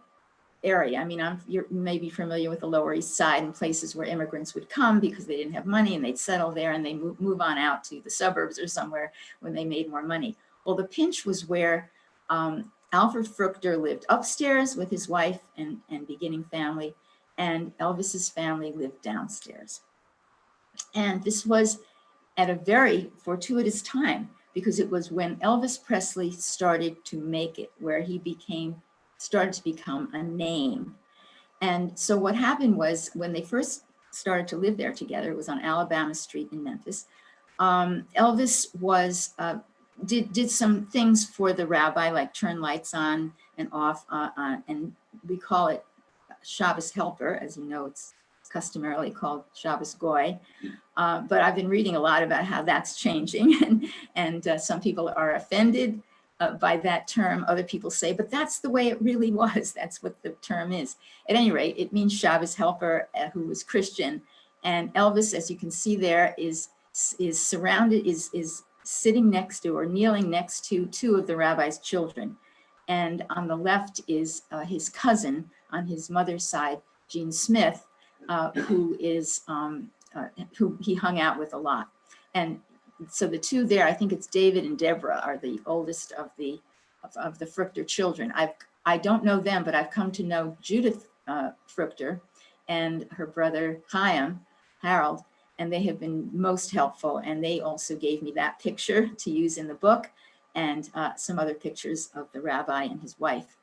area, I mean, you may be familiar with the Lower East Side and places where immigrants would come because they didn't have money and they'd settle there and they move on out to the suburbs or somewhere when they made more money. Well, the Pinch was where Alfred Fruchter lived upstairs with his wife and beginning family, and Elvis's family lived downstairs. And this was at a very fortuitous time because it was when Elvis Presley started to make it, where he became started to become a name. And so what happened was when they first started to live there together, it was on Alabama Street in Memphis. Elvis was did some things for the rabbi, like turn lights on and off, and we call it Shabbos helper. As you know, it's customarily called Shabbos goy. But I've been reading a lot about how that's changing, and some people are offended by that term. Other people say, but that's the way it really was. That's what the term is. At any rate, it means Shabbos helper who was Christian. And Elvis, as you can see there, is surrounded, is sitting next to or kneeling next to two of the rabbi's children. And on the left is his cousin on his mother's side, Gene Smith, who he hung out with a lot. And so the two there, I think it's David and Deborah, are the oldest of the Fruchter children. I don't know them, but I've come to know Judith Fruchter and her brother Harold, and they have been most helpful. And they also gave me that picture to use in the book, and some other pictures of the rabbi and his wife.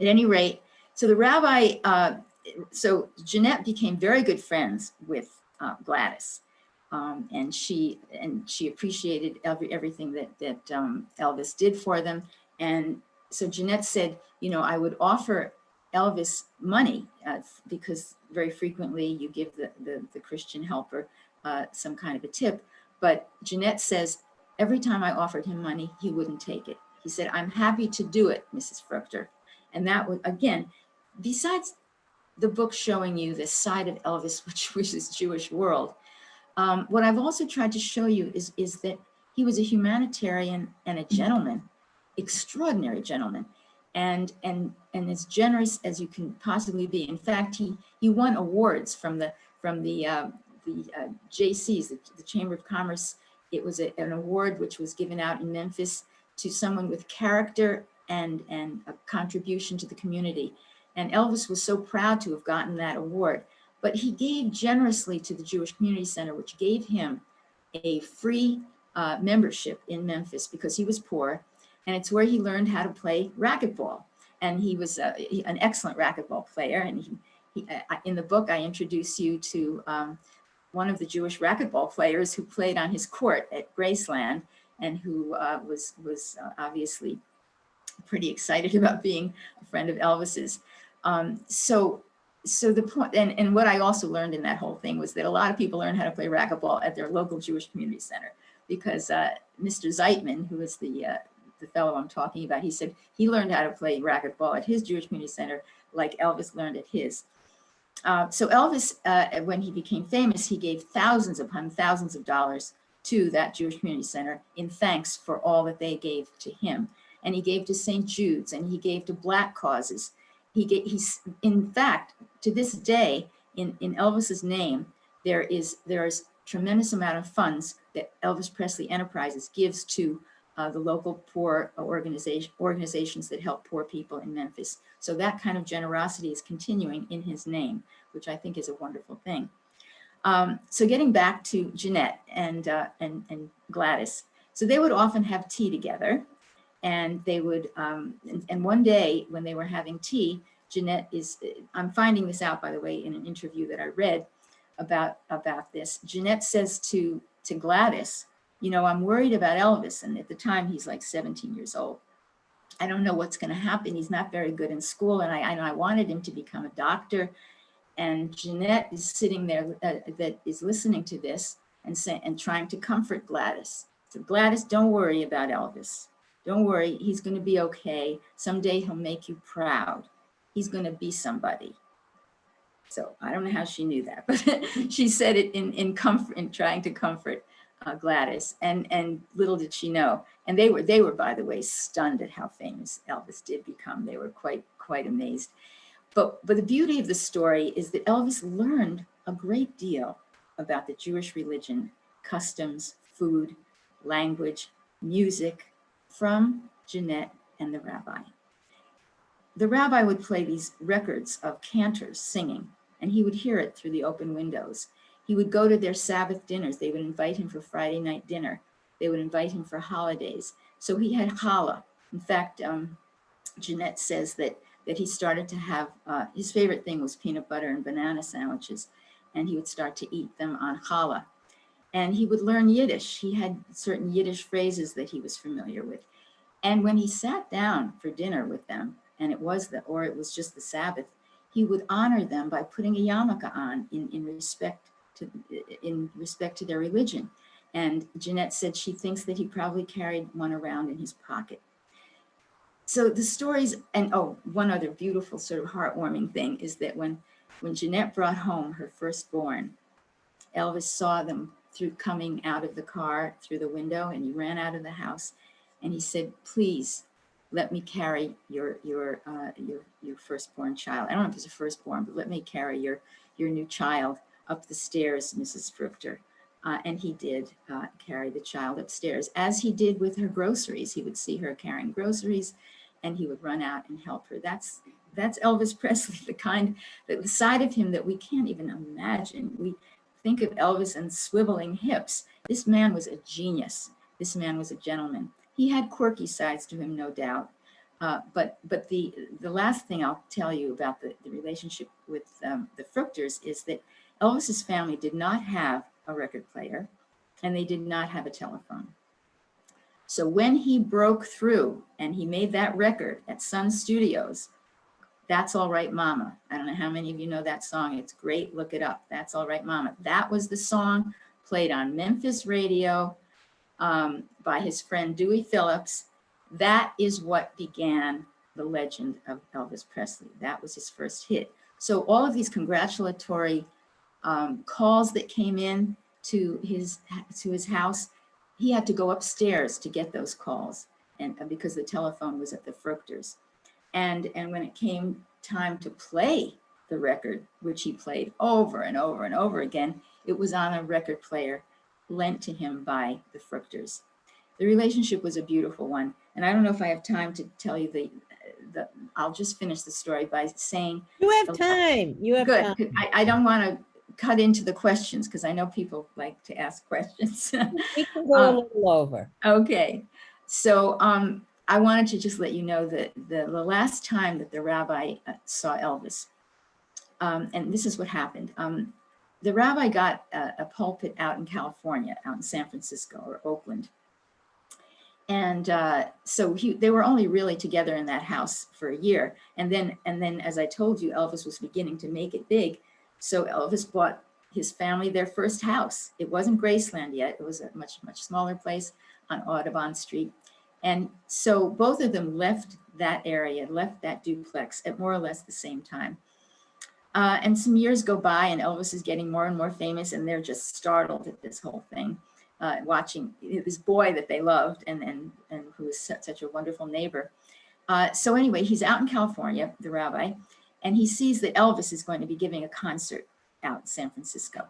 At any rate, so the rabbi, so Jeanette became very good friends with Gladys, and she appreciated everything that Elvis did for them. And so Jeanette said, you know, I would offer Elvis money because very frequently you give the Christian helper some kind of a tip. But Jeanette says, every time I offered him money, he wouldn't take it. He said, I'm happy to do it, Mrs. Fruchter. And that was, again, besides the book showing you this side of Elvis, which is Jewish world, what I've also tried to show you is that he was a humanitarian and a gentleman, extraordinary gentleman, and as generous as you can possibly be. In fact, he won awards from the JCs, the Chamber of Commerce. It was an award which was given out in Memphis to someone with character and a contribution to the community. And Elvis was so proud to have gotten that award. But he gave generously to the Jewish Community Center, which gave him a free membership in Memphis because he was poor. And it's where he learned how to play racquetball. And he was an excellent racquetball player. And in the book, I introduce you to one of the Jewish racquetball players who played on his court at Graceland, and who was obviously pretty excited about being a friend of Elvis's. So the point, and what I also learned in that whole thing was that a lot of people learn how to play racquetball at their local Jewish Community Center, because Mr. Zeitman, who is the fellow I'm talking about, he said he learned how to play racquetball at his Jewish Community Center like Elvis learned at his. So Elvis, when he became famous, he gave thousands upon thousands of dollars to that Jewish Community Center in thanks for all that they gave to him. And he gave to St. Jude's, and he gave to Black causes. He's in fact, to this day, in Elvis's name, there is tremendous amount of funds that Elvis Presley Enterprises gives to the local poor organizations that help poor people in Memphis. So that kind of generosity is continuing in his name, which I think is a wonderful thing. So getting back to Jeanette and Gladys, so they would often have tea together, and they would. And one day when they were having tea, Jeanette I'm finding this out, by the way, in an interview that I read about this. Jeanette says to Gladys, you know, I'm worried about Elvis. And at the time, he's like 17 years old. I don't know what's going to happen. He's not very good in school. And I wanted him to become a doctor. And Jeanette is sitting there that is listening to this and trying to comfort Gladys. So Gladys, don't worry about Elvis. Don't worry. He's going to be okay. Someday he'll make you proud. He's going to be somebody. So I don't know how she knew that, but she said it in comfort, in trying to comfort Gladys, and little did she know. And they were, by the way, stunned at how famous Elvis did become. They were quite amazed. But the beauty of the story is that Elvis learned a great deal about the Jewish religion, customs, food, language, music from Jeanette and the rabbi. The rabbi would play these records of cantors singing, and he would hear it through the open windows. He would go to their Sabbath dinners. They would invite him for Friday night dinner. They would invite him for holidays. So he had challah. In fact, Jeanette says that he started to have, his favorite thing was peanut butter and banana sandwiches, and he would start to eat them on challah. And he would learn Yiddish. He had certain Yiddish phrases that he was familiar with. And when he sat down for dinner with them, and it was just the Sabbath, he would honor them by putting a yarmulke on in respect to their religion. And Jeanette said she thinks that he probably carried one around in his pocket. So the stories, and one other beautiful sort of heartwarming thing is that when Jeanette brought home her firstborn, Elvis saw them coming out of the car through the window, and he ran out of the house, and he said, "Please, let me carry your firstborn child. I don't know if it's a firstborn, but let me carry your new child up the stairs, Mrs. Fruchter." And he did carry the child upstairs, as he did with her groceries. He would see her carrying groceries, and he would run out and help her. That's Elvis Presley, the side of him that we can't even imagine. We think of Elvis and swiveling hips. This man was a genius. This man was a gentleman. He had quirky sides to him, no doubt. But the last thing I'll tell you about the relationship with the Fruchters is that Elvis's family did not have a record player, and they did not have a telephone. So when he broke through and he made that record at Sun Studios, "That's All Right Mama." I don't know how many of you know that song. It's great. Look it up. "That's All Right Mama." That was the song played on Memphis radio by his friend Dewey Phillips. That is what began the legend of Elvis Presley. That was his first hit. So all of these congratulatory calls that came in to his house, he had to go upstairs to get those calls, and because the telephone was at the Fruchters. And when it came time to play the record, which he played over and over and over again, it was on a record player lent to him by the Fruchters. The relationship was a beautiful one. And I don't know if I have time to tell you I'll just finish the story by saying— You have time. You have good. time. I don't want to cut into the questions because I know people like to ask questions. We can go a little over. Okay. So I wanted to just let you know that the last time that the rabbi saw Elvis, and this is what happened. The rabbi got a pulpit out in California, out in San Francisco or Oakland. And so they were only really together in that house for a year. And then, as I told you, Elvis was beginning to make it big. So Elvis bought his family their first house. It wasn't Graceland yet. It was a much, much smaller place on Audubon Street. And so both of them left that area, left that duplex at more or less the same time. And some years go by, and Elvis is getting more and more famous, and they're just startled at this whole thing, watching this boy that they loved and who was such a wonderful neighbor. So anyway, he's out in California, the rabbi, and he sees that Elvis is going to be giving a concert out in San Francisco.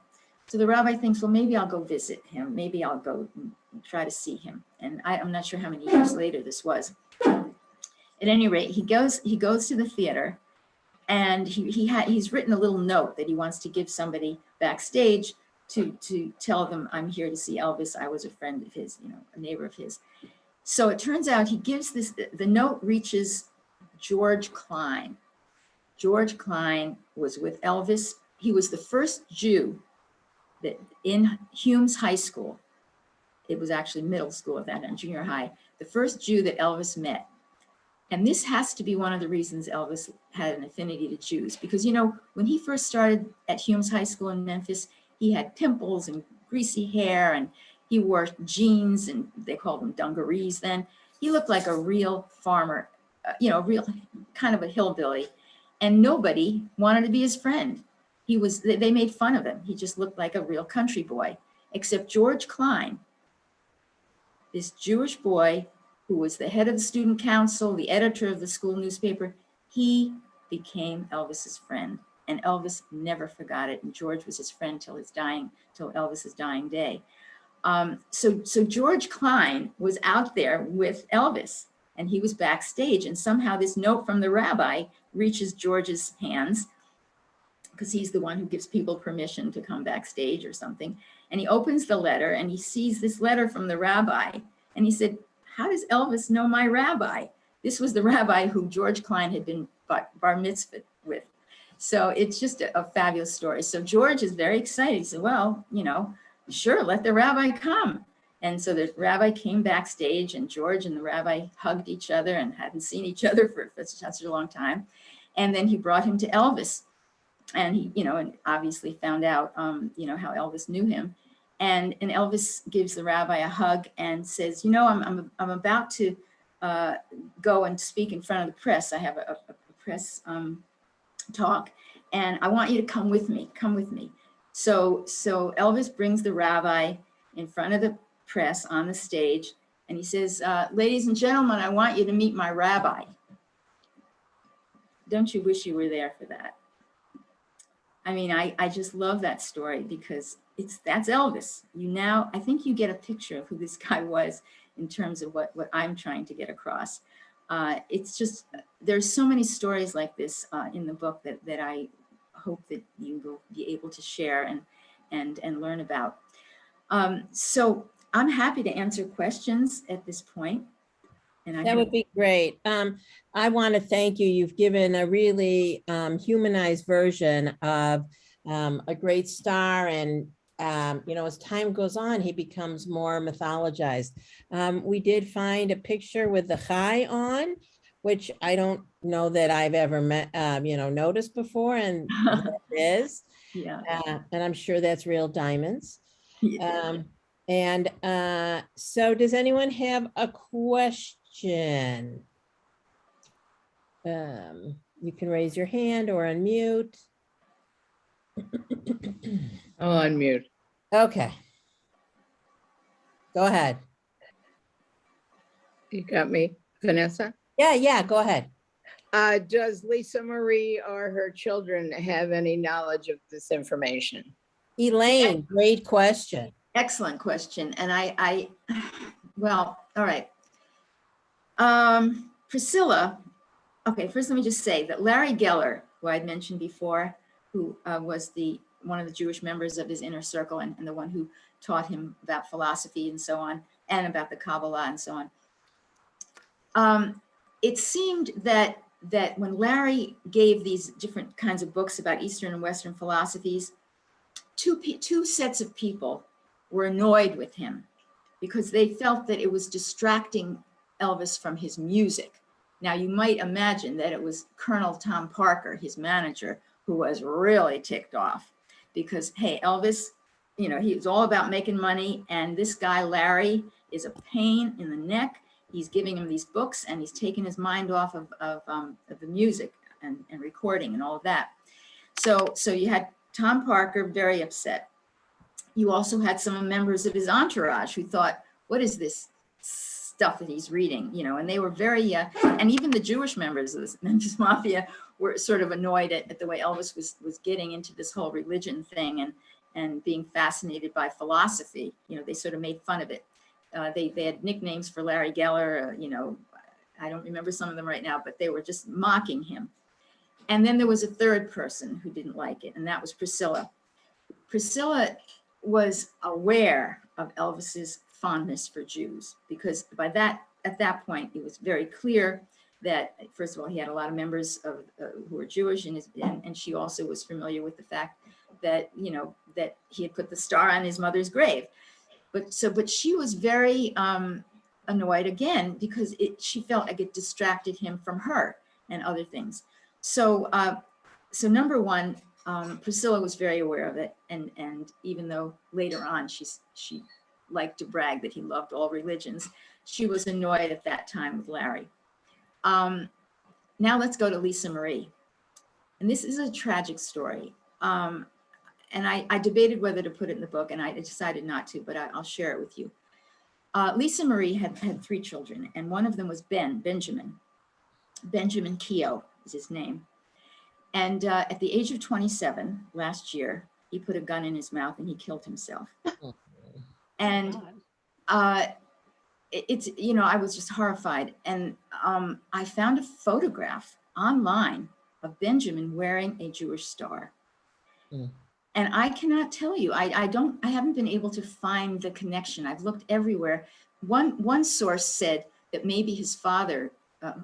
So the rabbi thinks, well, maybe I'll go visit him. Maybe I'll go and try to see him. And I'm not sure how many years later this was. At any rate, he goes to the theater, and he's written a little note that he wants to give somebody backstage to tell them, "I'm here to see Elvis. I was a friend of his, a neighbor of his." So it turns out he gives the note reaches George Klein. George Klein was with Elvis. He was the first Jew that in Hume's High School, it was actually middle school at that time, junior high, the first Jew that Elvis met. And this has to be one of the reasons Elvis had an affinity to Jews, because, when he first started at Hume's High School in Memphis, he had pimples and greasy hair, and he wore jeans, and they called them dungarees then. He looked like a real farmer, real kind of a hillbilly, and nobody wanted to be his friend. They made fun of him. He just looked like a real country boy, except George Klein, this Jewish boy who was the head of the student council, the editor of the school newspaper. He became Elvis's friend, and Elvis never forgot it. And George was his friend till Elvis's dying day. So George Klein was out there with Elvis, and he was backstage, and somehow this note from the rabbi reaches George's hands, because he's the one who gives people permission to come backstage or something. And he opens the letter, and he sees this letter from the rabbi, and he said, "How does Elvis know my rabbi?" This was the rabbi who George Klein had been bar mitzvahed with. So it's just a fabulous story. So George is very excited. He said, well, you know, sure, let the rabbi come. And so the rabbi came backstage, and George and the rabbi hugged each other and hadn't seen each other for such a long time. And then he brought him to Elvis. And he, you know, and obviously found out, you know, how Elvis knew him. And Elvis gives the rabbi a hug and says, you know, I'm about to go and speak in front of the press. I have a press talk, and I want you to come with me. Come with me. So Elvis brings the rabbi in front of the press on the stage, and he says, ladies and gentlemen, I want you to meet my rabbi. Don't you wish you were there for that? I mean, I just love that story because that's Elvis. I think you get a picture of who this guy was in terms of what I'm trying to get across. It's just, there's so many stories like this in the book that I hope that you will be able to share and learn about. So I'm happy to answer questions at this point. And that would be great. I want to thank you. You've given a really humanized version of a great star, and you know, as time goes on, he becomes more mythologized. We did find a picture with the chai on, which I don't know that I've ever met, you know, noticed before, and that is. Yeah. And I'm sure that's real diamonds. So does anyone have a question? You can raise your hand or unmute. I'll unmute. Okay. Go ahead. You got me, Vanessa? Yeah, go ahead. Does Lisa Marie or her children have any knowledge of this information? Elaine, great question. Excellent question. And well, all right. Priscilla, okay, first let me just say that Larry Geller, who I'd mentioned before, who was one of the Jewish members of his inner circle and the one who taught him about philosophy and so on, and about the Kabbalah and so on. It seemed that when Larry gave these different kinds of books about Eastern and Western philosophies, two sets of people were annoyed with him because they felt that it was distracting Elvis from his music. Now, you might imagine that it was Colonel Tom Parker, his manager, who was really ticked off because, hey, Elvis, you know, he was all about making money, and this guy, Larry, is a pain in the neck. He's giving him these books, and he's taking his mind off of the music and recording and all of that. So you had Tom Parker very upset. You also had some members of his entourage who thought, what is this stuff that he's reading? You know, and they were very, and even the Jewish members of the Memphis Mafia were sort of annoyed at the way Elvis was getting into this whole religion thing and being fascinated by philosophy. You know, they sort of made fun of it. They had nicknames for Larry Geller, you know, I don't remember some of them right now, but they were just mocking him. And then there was a third person who didn't like it, and that was Priscilla. Priscilla was aware of Elvis's fondness for Jews because at that point, it was very clear that, first of all, he had a lot of members who were Jewish, and she also was familiar with the fact that, you know, that he had put the star on his mother's grave. But she was very annoyed again because she felt like it distracted him from her and other things. So number one, Priscilla was very aware of it, and even though later on she liked to brag that he loved all religions, she was annoyed at that time with Larry. Now let's go to Lisa Marie, and this is a tragic story. And I debated whether to put it in the book, and I decided not to, but I'll share it with you. Lisa Marie had 3 children, and one of them was Benjamin Keogh is his name. And at the age of 27 last year, he put a gun in his mouth and he killed himself. And it's, you know, I was just horrified. And I found a photograph online of Benjamin wearing a Jewish star. And I cannot tell you, I haven't been able to find the connection. I've looked everywhere. One source said that maybe his father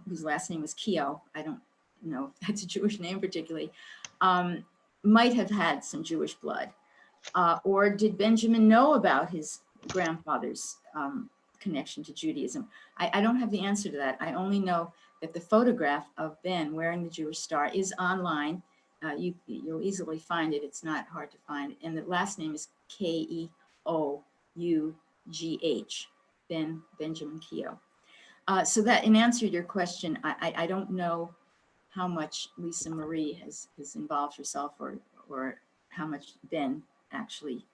whose last name was Keogh, I don't know if that's a Jewish name particularly, might have had some Jewish blood. Or did Benjamin know about his grandfather's connection to Judaism? I don't have the answer to that. I only know that the photograph of Ben wearing the Jewish star is online. You'll easily find it. It's not hard to find. And the last name is Keough, Benjamin Keogh. So that in answer to your question, I don't know how much Lisa Marie has involved herself or how much Ben actually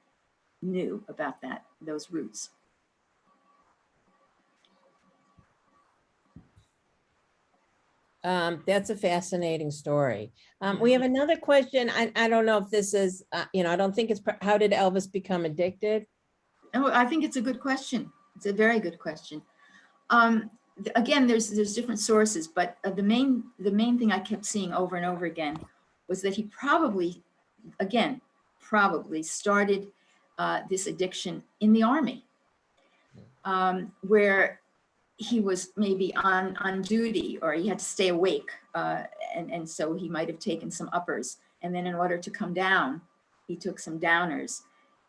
knew about those roots. That's a fascinating story. We have another question. I don't know if this is, I don't think it's, how did Elvis become addicted? Oh, I think it's a good question. It's a very good question. Again, there's different sources, but the main thing I kept seeing over and over again was that he probably started this addiction in the army, where he was maybe on duty or he had to stay awake, and so he might have taken some uppers, and then in order to come down, he took some downers.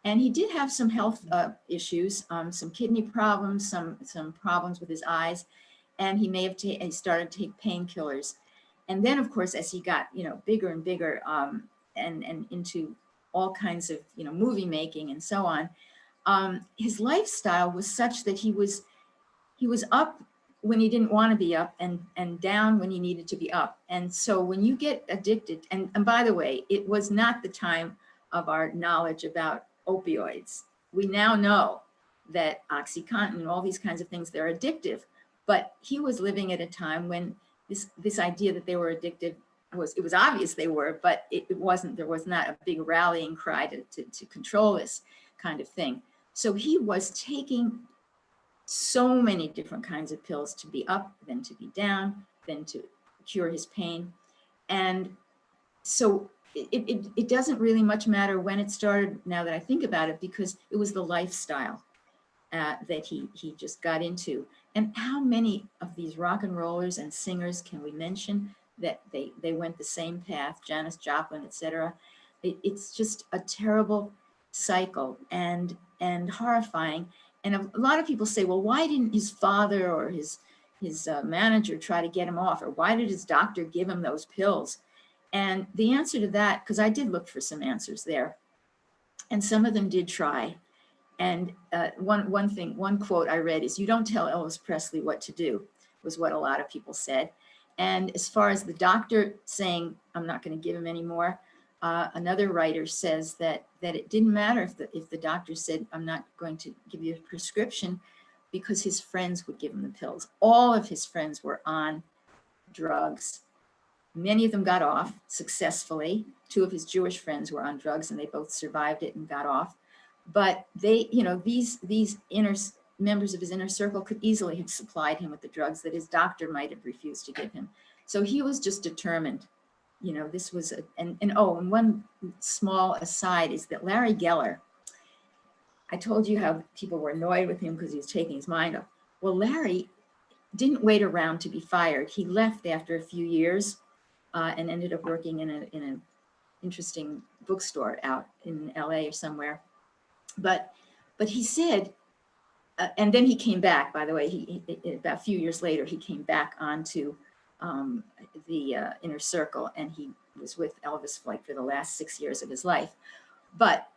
And he did have some health issues, some kidney problems, some problems with his eyes, and he may have he started to take painkillers. And then, of course, as he got bigger and bigger, and into all kinds of movie making and so on, his lifestyle was such that he was up when he didn't want to be up, and down when he needed to be up. And so when you get addicted, and by the way, it was not the time of our knowledge about opioids. We now know that OxyContin and all these kinds of things, they're addictive, but he was living at a time when this idea that they were addictive it was obvious they were, but it wasn't, there was not a big rallying cry to control this kind of thing. So he was taking so many different kinds of pills to be up, then to be down, then to cure his pain. And so it doesn't really much matter when it started, now that I think about it, because it was the lifestyle that he just got into. And how many of these rock and rollers and singers can we mention that they went the same path, Janis Joplin, etc. It's just a terrible cycle and horrifying. And a lot of people say, well, why didn't his father or his manager try to get him off? Or why did his doctor give him those pills? And the answer to that, because I did look for some answers there, and some of them did try. And one quote I read is, "You don't tell Elvis Presley what to do," was what a lot of people said. And as far as the doctor saying, "I'm not going to give him any more," another writer says that it didn't matter if the doctor said, "I'm not going to give you a prescription," because his friends would give him the pills. All of his friends were on drugs. Many of them got off successfully. 2 of his Jewish friends were on drugs, and they both survived it and got off. But they, these members of his inner circle could easily have supplied him with the drugs that his doctor might have refused to give him. So he was just determined. This was and one small aside is that Larry Geller, I told you how people were annoyed with him because he was taking his mind off. Well, Larry didn't wait around to be fired. He left after a few years and ended up working in an interesting bookstore out in LA or somewhere. But he said, and then he came back, by the way, he about a few years later, he came back onto the inner circle, and he was with Elvis for the last 6 years of his life. But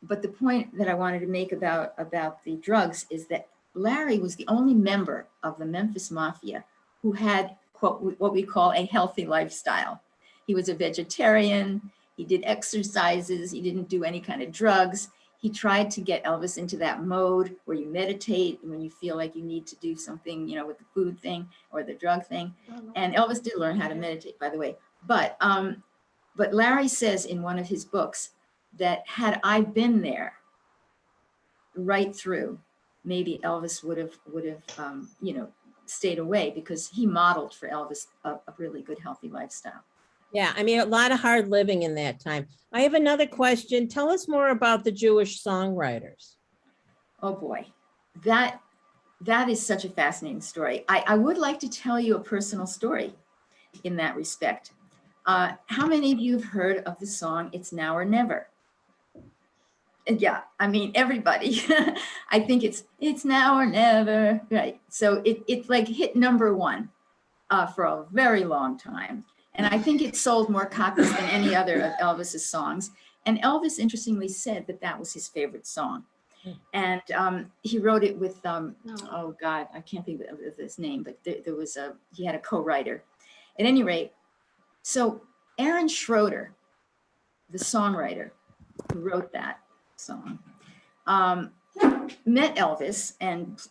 the point that I wanted to make about the drugs is that Larry was the only member of the Memphis Mafia who had, quote, what we call a healthy lifestyle. He was a vegetarian, he did exercises, he didn't do any kind of drugs. He tried to get Elvis into that mode where you meditate when you feel like you need to do something, with the food thing or the drug thing. And Elvis did learn how to meditate, by the way. But Larry says in one of his books that had I been there right through, maybe Elvis would have stayed away, because he modeled for Elvis a really good, healthy lifestyle. Yeah, I mean, a lot of hard living in that time. I have another question. Tell us more about the Jewish songwriters. Oh boy, that that is such a fascinating story. I would like to tell you a personal story in that respect. How many of you have heard of the song "It's Now or Never"? Yeah, I mean, everybody. I think it's now or never, right? So it like hit #1 for a very long time. And I think it sold more copies than any other of Elvis's songs. And Elvis, interestingly, said that that was his favorite song. And he wrote it with, oh God, I can't think of his name, but there was he had a co-writer. At any rate, so Aaron Schroeder, the songwriter who wrote that song, met Elvis and,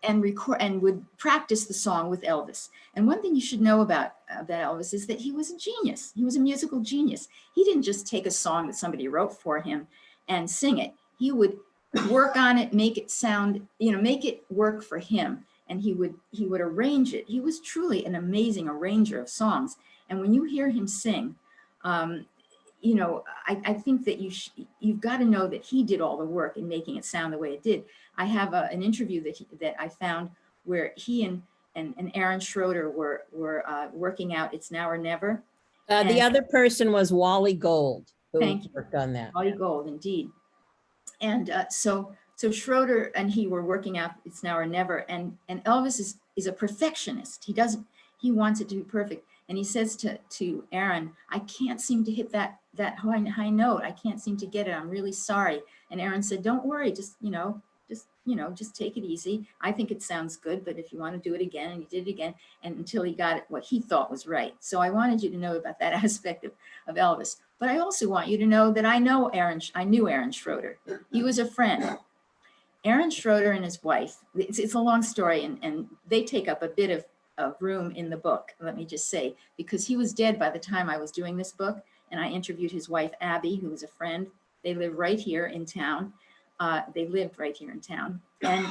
and would practice the song with Elvis. And one thing you should know about Elvis is that he was a genius. He was a musical genius. He didn't just take a song that somebody wrote for him and sing it. He would work on it, make it sound, make it work for him. And he would arrange it. He was truly an amazing arranger of songs. And when you hear him sing, I think that you've got to know that he did all the work in making it sound the way it did. I have an interview that I found where he and Aaron Schroeder were working out "It's Now or Never." The other person was Wally Gold, who Thank you. worked on that. Wally Gold, indeed. And so Schroeder and he were working out "It's Now or Never." And Elvis is a perfectionist. He wants it to be perfect. And he says to Aaron, "I can't seem to hit that high note. I can't seem to get it. I'm really sorry." And Aaron said, "Don't worry. Just take it easy. I think it sounds good, but if you want to do it again," and he did it again, and until he got it what he thought was right. So I wanted you to know about that aspect of Elvis. But I also want you to know that I knew Aaron Schroeder. He was a friend. Aaron Schroeder and his wife, it's a long story, and they take up a bit of room in the book, let me just say, because he was dead by the time I was doing this book, and I interviewed his wife, Abby, who was a friend. They live right here in town. They lived right here in town. And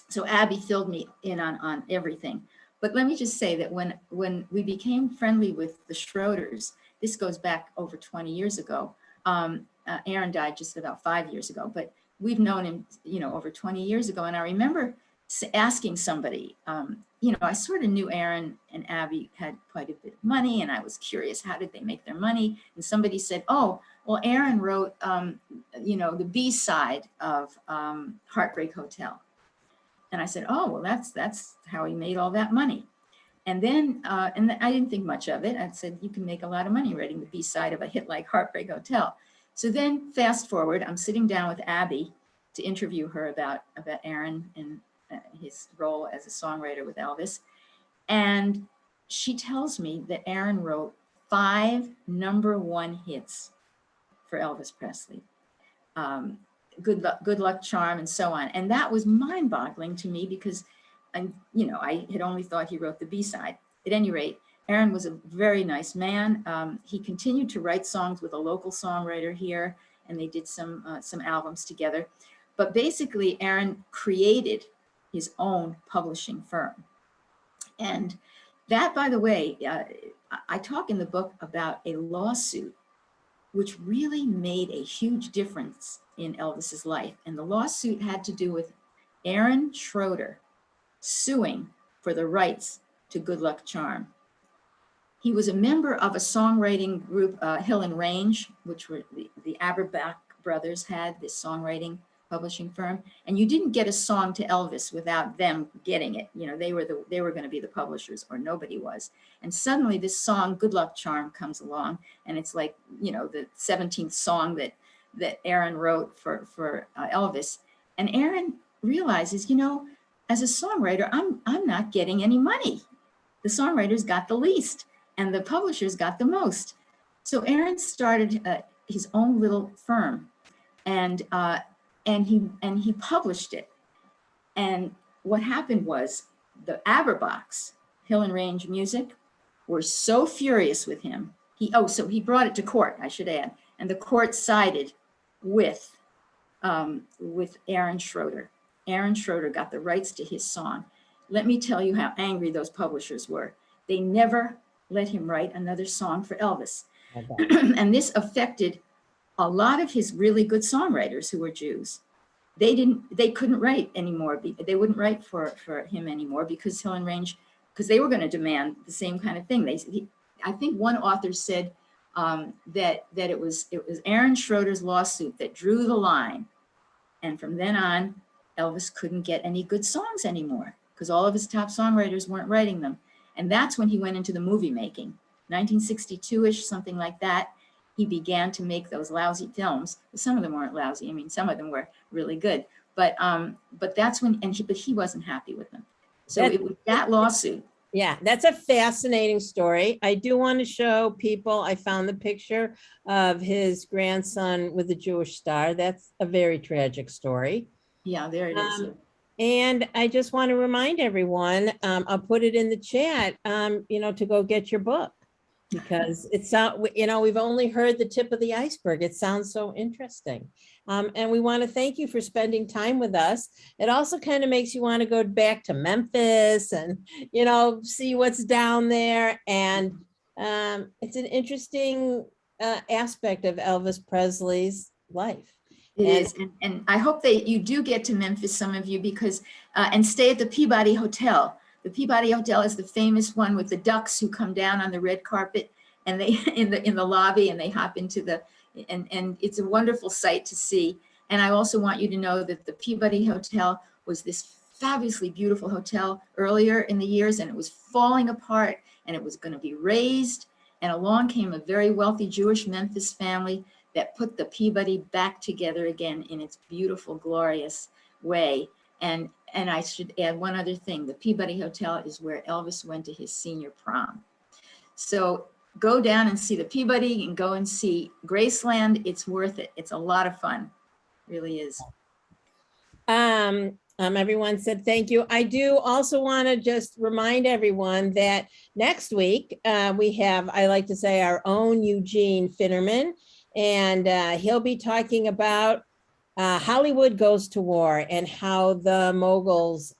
so Abby filled me in on everything. But let me just say that when we became friendly with the Schroeders, this goes back over 20 years ago. Aaron died just about 5 years ago, but we've known him, over 20 years ago. And I remember asking somebody, I sort of knew Aaron and Abby had quite a bit of money, and I was curious, how did they make their money? And somebody said, "Oh, well, Aaron wrote, the B-side of Heartbreak Hotel." And I said, "Oh, well, that's how he made all that money." And then, and I didn't think much of it. I said, "You can make a lot of money writing the B-side of a hit like Heartbreak Hotel." So then, fast forward, I'm sitting down with Abby to interview her about Aaron and his role as a songwriter with Elvis. And she tells me that Aaron wrote 5 #1 hits for Elvis Presley. Good Luck Charm, and so on. And that was mind-boggling to me because, I had only thought he wrote the B-side. At any rate, Aaron was a very nice man. He continued to write songs with a local songwriter here, and they did some albums together. But basically, Aaron created his own publishing firm. And that, by the way, I talk in the book about a lawsuit which really made a huge difference in Elvis's life. And the lawsuit had to do with Aaron Schroeder suing for the rights to Good Luck Charm. He was a member of a songwriting group, Hill and Range, which were the Aberbach brothers had this songwriting publishing firm, and you didn't get a song to Elvis without them getting it. They were going to be the publishers, or nobody was. And suddenly this song, Good Luck Charm, comes along, and it's like, the 17th song that Aaron wrote for Elvis. And Aaron realizes, as a songwriter, I'm not getting any money. The songwriters got the least, and the publishers got the most. So Aaron started his own little firm, and he published it. And what happened was the Aberbachs, Hill and Range Music, were so furious with him. So he brought it to court, I should add, and the court sided with Aaron Schroeder. Aaron Schroeder got the rights to his song. Let me tell you how angry those publishers were. They never let him write another song for Elvis. Okay. And this affected a lot of his really good songwriters who were Jews. they couldn't write anymore. They wouldn't write for him anymore because Hill and Range, because they were going to demand the same kind of thing. I think one author said that it was Aaron Schroeder's lawsuit that drew the line, and from then on, Elvis couldn't get any good songs anymore because all of his top songwriters weren't writing them, and that's when he went into the movie making, 1962ish, something like that. He began to make those lousy films. Some of them weren't lousy. I mean, some of them were really good, but that's when, but he wasn't happy with them. So it was that lawsuit. Yeah, that's a fascinating story. I do want to show people, I found the picture of his grandson with the Jewish star. That's a very tragic story. Yeah, there it is. And I just want to remind everyone, I'll put it in the chat, to go get your book, because it's we've only heard the tip of the iceberg. It sounds so interesting. And we want to thank you for spending time with us. It also kind of makes you want to go back to Memphis and, see what's down there. And it's an interesting aspect of Elvis Presley's life. It is, and I hope that you do get to Memphis, some of you, because and stay at the Peabody Hotel. The Peabody Hotel is the famous one with the ducks who come down on the red carpet, and they in the lobby, and they hop into the and it's a wonderful sight to see. And I also want you to know that the Peabody Hotel was this fabulously beautiful hotel earlier in the years, and it was falling apart, and it was going to be razed. And along came a very wealthy Jewish Memphis family that put the Peabody back together again in its beautiful, glorious way. And I should add one other thing. The Peabody Hotel is where Elvis went to his senior prom. So go down and see the Peabody and go and see Graceland. It's worth it. It's a lot of fun. It really is. Everyone said thank you. I do also want to just remind everyone that next week we have, I like to say, our own Eugene Finnerman, and he'll be talking about Hollywood Goes to War and how the moguls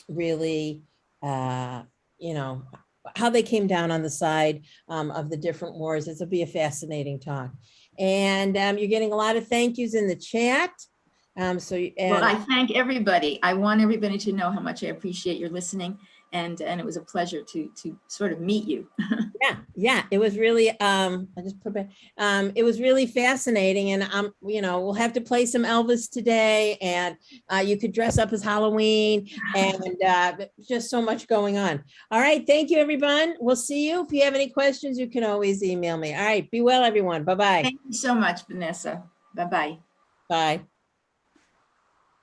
really, how they came down on the side of the different wars. This will be a fascinating talk. And you're getting a lot of thank yous in the chat. Well, I thank everybody. I want everybody to know how much I appreciate your listening, and it was a pleasure to sort of meet you. Yeah, it was really it was really fascinating, and we'll have to play some Elvis today, and you could dress up as Halloween, and just so much going on. All right, thank you, everyone. We'll see you. If you have any questions, you can always email me. All right, be well, everyone. Bye-bye. Thank you so much, Vanessa. Bye-bye. Bye.